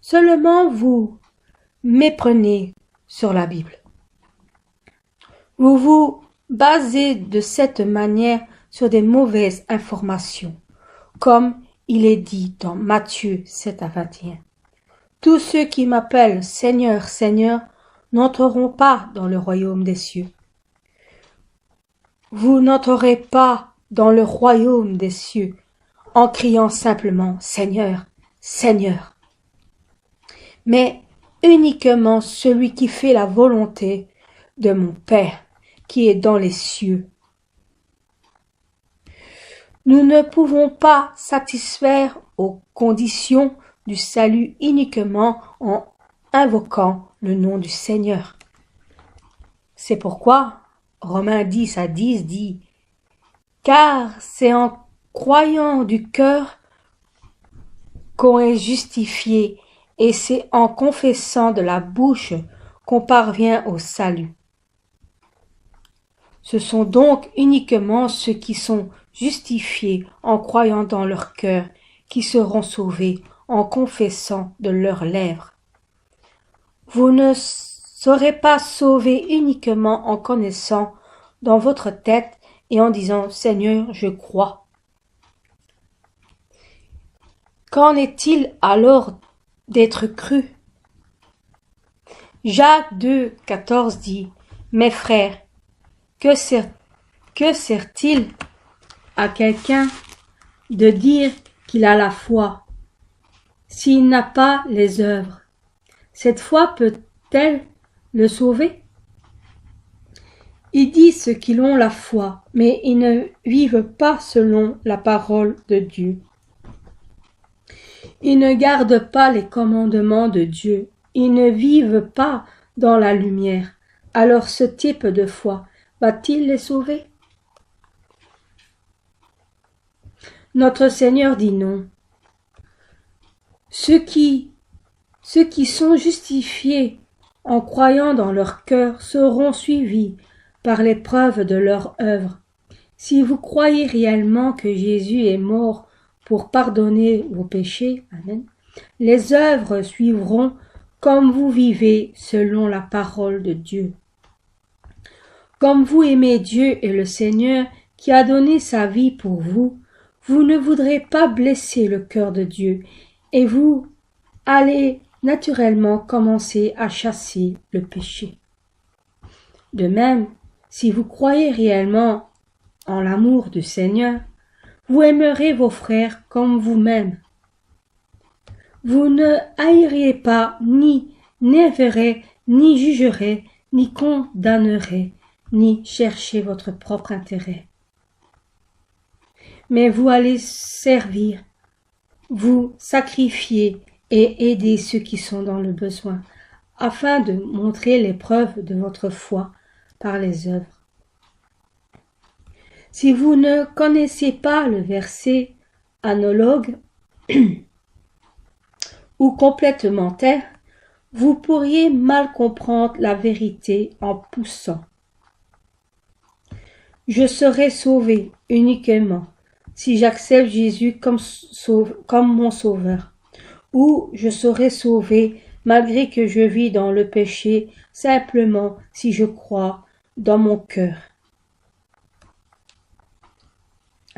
seulement vous méprenez sur la Bible. Vous vous basez de cette manière sur des mauvaises informations, comme il est dit dans Matthieu 7:21. Tous ceux qui m'appellent Seigneur, Seigneur n'entreront pas dans le royaume des cieux. Vous n'entrerez pas dans le royaume des cieux en criant simplement Seigneur, Seigneur, mais uniquement celui qui fait la volonté de mon Père qui est dans les cieux. Nous ne pouvons pas satisfaire aux conditions du salut uniquement en invoquant le nom du Seigneur. C'est pourquoi Romains 10:10 dit « Car c'est en croyant du cœur qu'on est justifié et c'est en confessant de la bouche qu'on parvient au salut. Ce sont donc uniquement ceux qui sont justifiés en croyant dans leur cœur qui seront sauvés en confessant de leurs lèvres. Vous ne serez pas sauvés uniquement en connaissant dans votre tête et en disant « Seigneur, je crois ». Qu'en est-il alors d'être cru? Jacques 2, 14 dit « Mes frères, que sert-il à quelqu'un de dire qu'il a la foi s'il n'a pas les œuvres? Cette foi peut-elle le sauver? Ils disent ceux qui ont la foi, mais ils ne vivent pas selon la parole de Dieu. Ils ne gardent pas les commandements de Dieu. Ils ne vivent pas dans la lumière. Alors ce type de foi va-t-il les sauver? Notre Seigneur dit non. Ceux qui sont justifiés en croyant dans leur cœur seront suivis par l'épreuve de leur œuvre. Si vous croyez réellement que Jésus est mort pour pardonner vos péchés, amen, les œuvres suivront comme vous vivez selon la parole de Dieu. Comme vous aimez Dieu et le Seigneur qui a donné sa vie pour vous, vous ne voudrez pas blesser le cœur de Dieu et vous allez naturellement commencer à chasser le péché. De même, si vous croyez réellement en l'amour du Seigneur, vous aimerez vos frères comme vous-même. Vous ne haïrez pas, ni n'éverez, ni jugerez, ni condamnerez, ni chercher votre propre intérêt. Mais vous allez servir, vous sacrifier et aider ceux qui sont dans le besoin, afin de montrer les preuves de votre foi par les œuvres. Si vous ne connaissez pas le verset analogue ou complémentaire, vous pourriez mal comprendre la vérité en poussant. Je serai sauvé uniquement si j'accepte Jésus comme mon sauveur, ou je serai sauvé malgré que je vis dans le péché simplement si je crois dans mon cœur.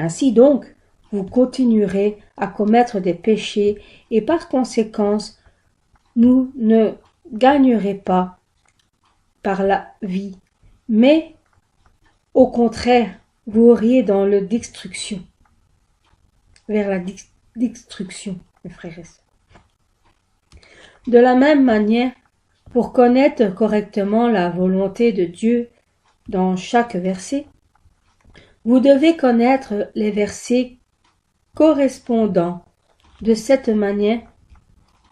Ainsi donc, vous continuerez à commettre des péchés et par conséquent, vous ne gagnerez pas par la vie, mais au contraire, vous auriez dans le destruction, vers la destruction, mes frères et sœurs. De la même manière, pour connaître correctement la volonté de Dieu dans chaque verset, vous devez connaître les versets correspondants. De cette manière,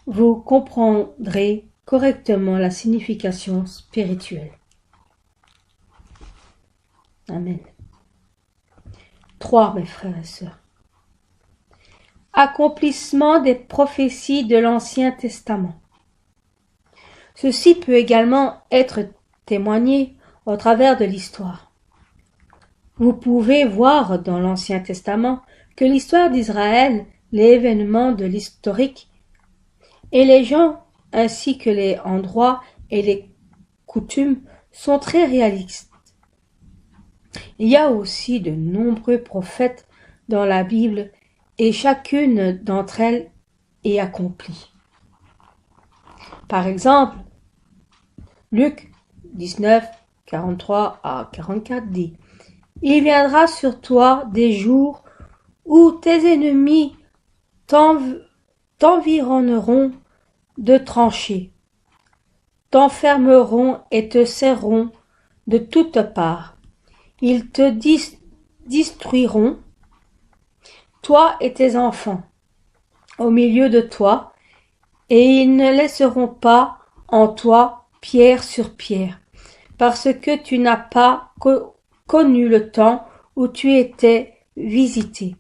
vous comprendrez correctement la signification spirituelle. Amen. 3, mes frères et sœurs. Accomplissement des prophéties de l'Ancien Testament. Ceci peut également être témoigné au travers de l'histoire. Vous pouvez voir dans l'Ancien Testament que l'histoire d'Israël, les événements de l'historique et les gens ainsi que les endroits et les coutumes sont très réalistes. Il y a aussi de nombreux prophètes dans la Bible et chacune d'entre elles est accomplie. Par exemple, Luc 19, 43 à 44 dit « Il viendra sur toi des jours où tes ennemis t'environneront de tranchées, t'enfermeront et te serreront de toutes parts. Ils te détruiront, toi et tes enfants, au milieu de toi, et ils ne laisseront pas en toi pierre sur pierre, parce que tu n'as pas connu le temps où tu étais visité. »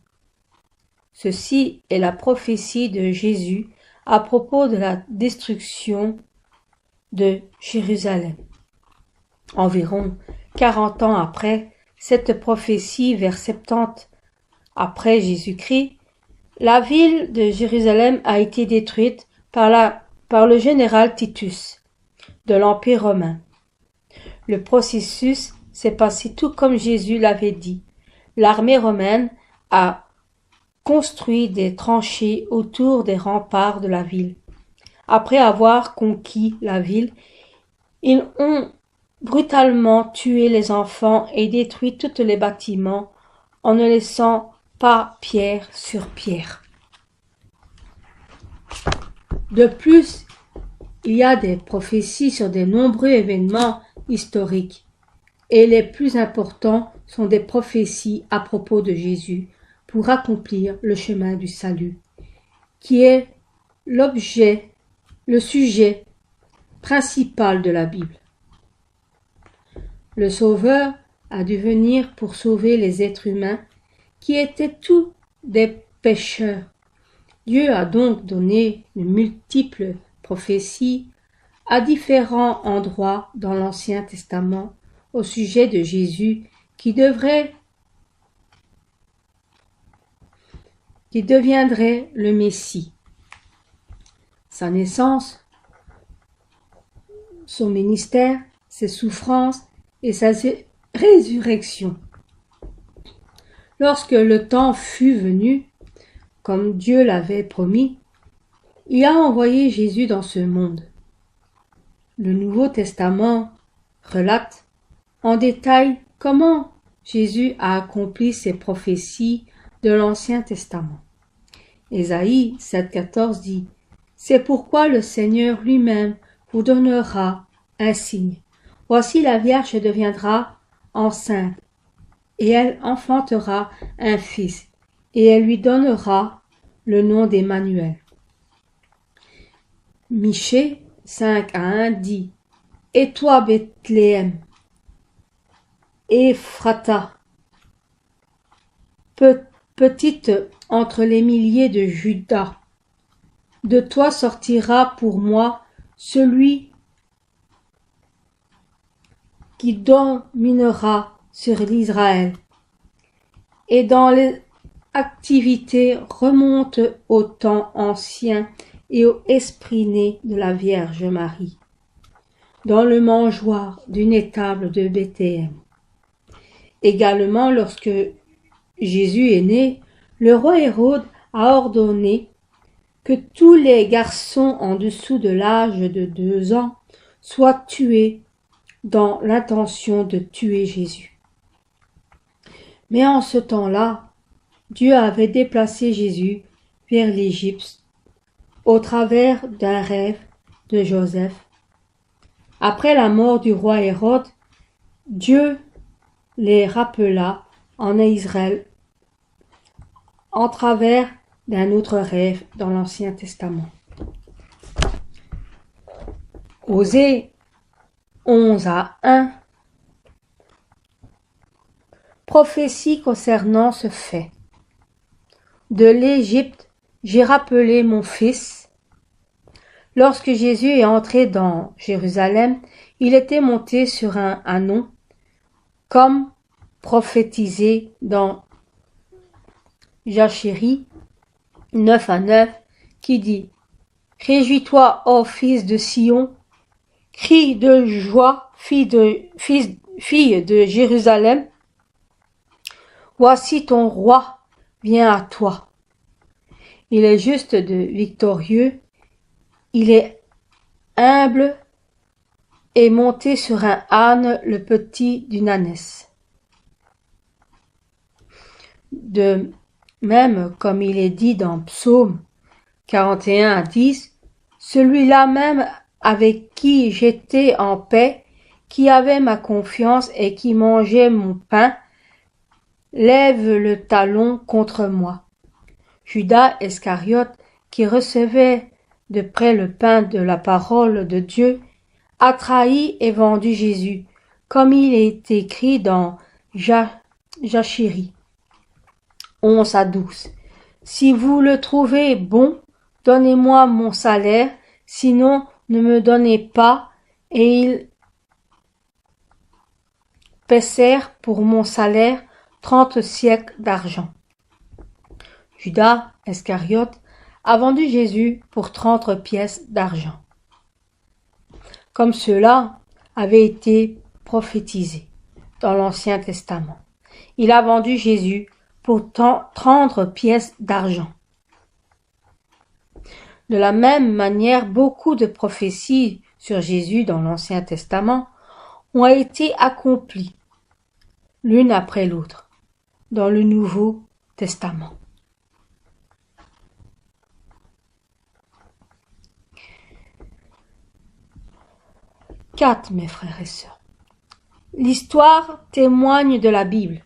Ceci est la prophétie de Jésus à propos de la destruction de Jérusalem. Environ 40 ans après cette prophétie, vers 70 après Jésus-Christ, la ville de Jérusalem a été détruite par le général Titus de l'Empire romain. Le processus s'est passé tout comme Jésus l'avait dit. L'armée romaine a construit des tranchées autour des remparts de la ville. Après avoir conquis la ville, ils ont brutalement tué les enfants et détruit tous les bâtiments en ne laissant pas pierre sur pierre. De plus, il y a des prophéties sur de nombreux événements historiques, et les plus importants sont des prophéties à propos de Jésus pour accomplir le chemin du salut, qui est le sujet principal de la Bible. Le Sauveur a dû venir pour sauver les êtres humains qui étaient tous des pécheurs. Dieu a donc donné de multiples prophéties à différents endroits dans l'Ancien Testament au sujet de Jésus qui deviendrait le Messie. Sa naissance, son ministère, ses souffrances et sa résurrection. Lorsque le temps fut venu, comme Dieu l'avait promis, il a envoyé Jésus dans ce monde. Le Nouveau Testament relate en détail comment Jésus a accompli ses prophéties de l'Ancien Testament. Ésaïe 7,14 dit « C'est pourquoi le Seigneur lui-même vous donnera un signe. Voici la Vierge deviendra enceinte, et elle enfantera un fils, et elle lui donnera le nom d'Emmanuel. » Michée 5:1 dit « Et toi, Bethléem, Ephrata, petite entre les milliers de Juda, de toi sortira pour moi celui qui dominera sur l'Israël. » Et dans les activités remonte au temps ancien et au esprit né de la Vierge Marie, dans le mangeoire d'une étable de Bethléem. Également, lorsque Jésus est né, le roi Hérode a ordonné que tous les garçons en dessous de l'âge de 2 ans soient tués dans l'intention de tuer Jésus. Mais en ce temps-là, Dieu avait déplacé Jésus vers l'Égypte au travers d'un rêve de Joseph. Après la mort du roi Hérode, Dieu les rappela en Israël en travers d'un autre rêve dans l'Ancien Testament. Osée 11:1 Prophétie concernant ce fait. De l'Égypte, j'ai rappelé mon fils. Lorsque Jésus est entré dans Jérusalem, il était monté sur un ânon, comme prophétisé dans Jachérie 9:9, qui dit « Réjouis-toi, ô fils de Sion, crie de joie, fille de Jérusalem. Voici ton roi vient à toi. Il est juste de victorieux, il est humble et monté sur un âne, le petit d'une ânesse. » De même, comme il est dit dans Psaume 41:10, celui-là même avec qui j'étais en paix, qui avait ma confiance et qui mangeait mon pain, lève le talon contre moi. Judas Iscariote, qui recevait de près le pain de la parole de Dieu, a trahi et vendu Jésus, comme il est écrit dans Jachérie 11:12. Si vous le trouvez bon, donnez-moi mon salaire, sinon ne me donnez pas. Et ils pesèrent pour mon salaire 30 siècles d'argent. Judas Iscariote a vendu Jésus pour 30 pièces d'argent, comme cela avait été prophétisé dans l'Ancien Testament. Il a vendu Jésus pour 30 pièces d'argent. De la même manière, beaucoup de prophéties sur Jésus dans l'Ancien Testament ont été accomplies, l'une après l'autre, dans le Nouveau Testament. Quatre, mes frères et sœurs. L'histoire témoigne de la Bible.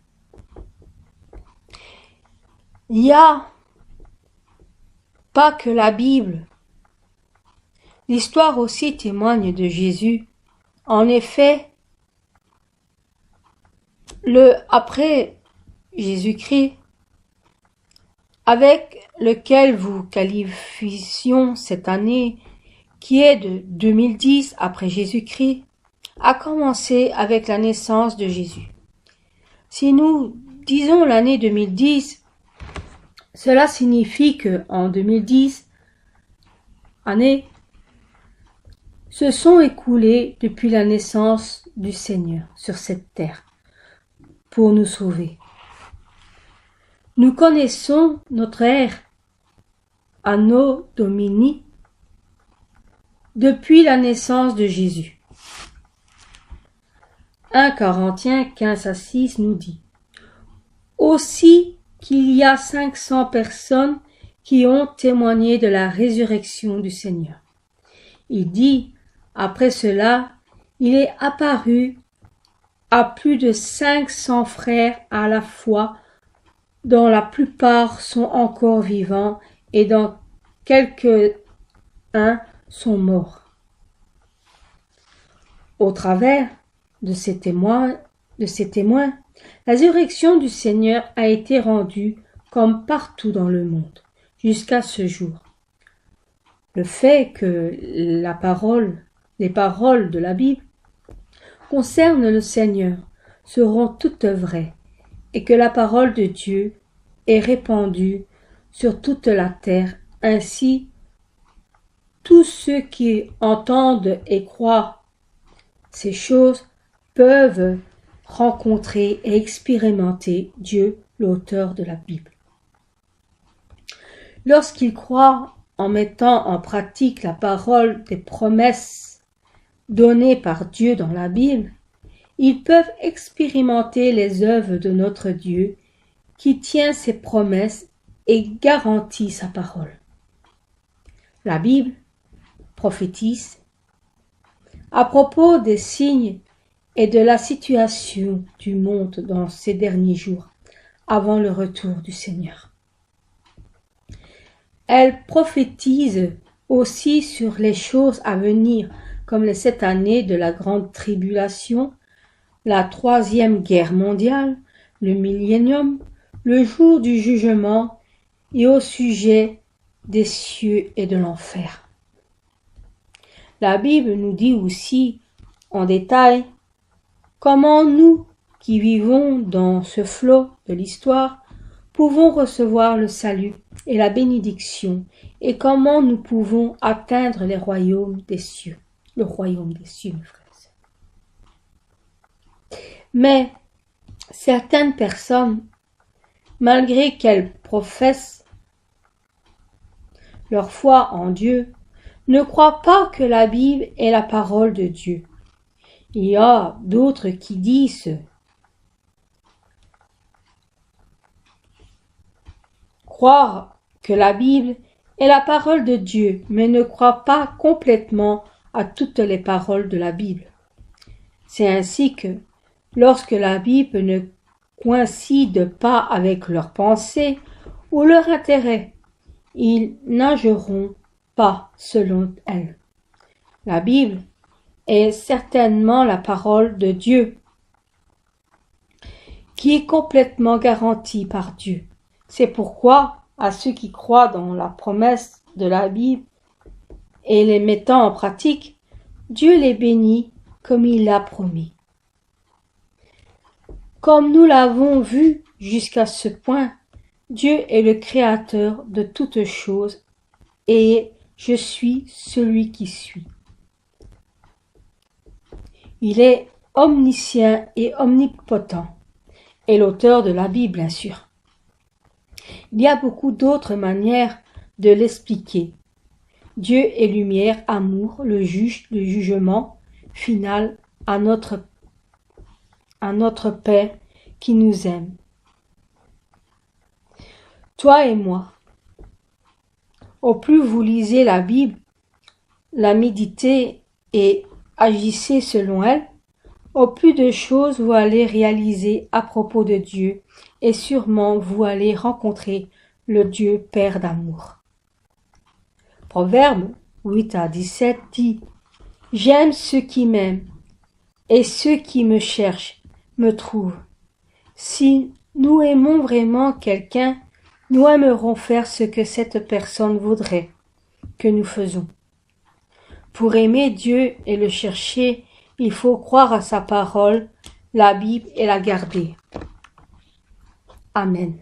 Il n'y a pas que la Bible. L'histoire aussi témoigne de Jésus. En effet, après Jésus-Christ, avec lequel vous qualifions cette année, qui est de 2010 après Jésus-Christ, a commencé avec la naissance de Jésus. Si nous disons l'année 2010, cela signifie que en 2010 années se sont écoulées depuis la naissance du Seigneur sur cette terre pour nous sauver. Nous connaissons notre ère Anno Domini depuis la naissance de Jésus. 1 Corinthiens 15-6 nous dit aussi qu'il y a 500 personnes qui ont témoigné de la résurrection du Seigneur. Il dit, après cela, il est apparu à plus de 500 frères à la fois, dont la plupart sont encore vivants et dont quelques-uns sont morts. Au travers de ces témoins, la résurrection du Seigneur a été rendue comme partout dans le monde, jusqu'à ce jour. Le fait que les paroles de la Bible concernent le Seigneur seront toutes vraies et que la parole de Dieu est répandue sur toute la terre. Ainsi, tous ceux qui entendent et croient ces choses peuvent rencontrer et expérimenter Dieu, l'auteur de la Bible. Lorsqu'ils croient en mettant en pratique la parole des promesses données par Dieu dans la Bible, ils peuvent expérimenter les œuvres de notre Dieu qui tient ses promesses et garantit sa parole. La Bible prophétise à propos des signes et de la situation du monde dans ces derniers jours, avant le retour du Seigneur. Elle prophétise aussi sur les choses à venir, comme les 7 années de la grande tribulation, la 3e guerre mondiale, le millénium, le jour du jugement et au sujet des cieux et de l'enfer. La Bible nous dit aussi en détail comment nous, qui vivons dans ce flot de l'histoire, pouvons recevoir le salut et la bénédiction, et comment nous pouvons atteindre les royaumes des cieux, le royaume des cieux, mes frères. Mais certaines personnes, malgré qu'elles professent leur foi en Dieu, ne croient pas que la Bible est la parole de Dieu. Il y a d'autres qui disent croire que la Bible est la parole de Dieu, mais ne croient pas complètement à toutes les paroles de la Bible. C'est ainsi que, lorsque la Bible ne coïncide pas avec leurs pensées ou leur intérêt, ils n'ageront pas selon elle. La Bible est certainement la parole de Dieu, qui est complètement garantie par Dieu. C'est pourquoi, à ceux qui croient dans la promesse de la Bible et les mettant en pratique, Dieu les bénit comme il l'a promis. Comme nous l'avons vu jusqu'à ce point, Dieu est le créateur de toutes choses et je suis celui qui suis. Il est omniscient et omnipotent, et l'auteur de la Bible, bien sûr. Il y a beaucoup d'autres manières de l'expliquer. Dieu est lumière, amour, le juge, le jugement final à notre Père qui nous aime. Toi et moi, au plus vous lisez la Bible, la méditez et agissez selon elle, au plus de choses vous allez réaliser à propos de Dieu et sûrement vous allez rencontrer le Dieu Père d'amour. Proverbe 8-17 dit « J'aime ceux qui m'aiment et ceux qui me cherchent me trouvent. » Si nous aimons vraiment quelqu'un, nous aimerons faire ce que cette personne voudrait que nous faisons. Pour aimer Dieu et le chercher, il faut croire à sa parole, la Bible et la garder. Amen.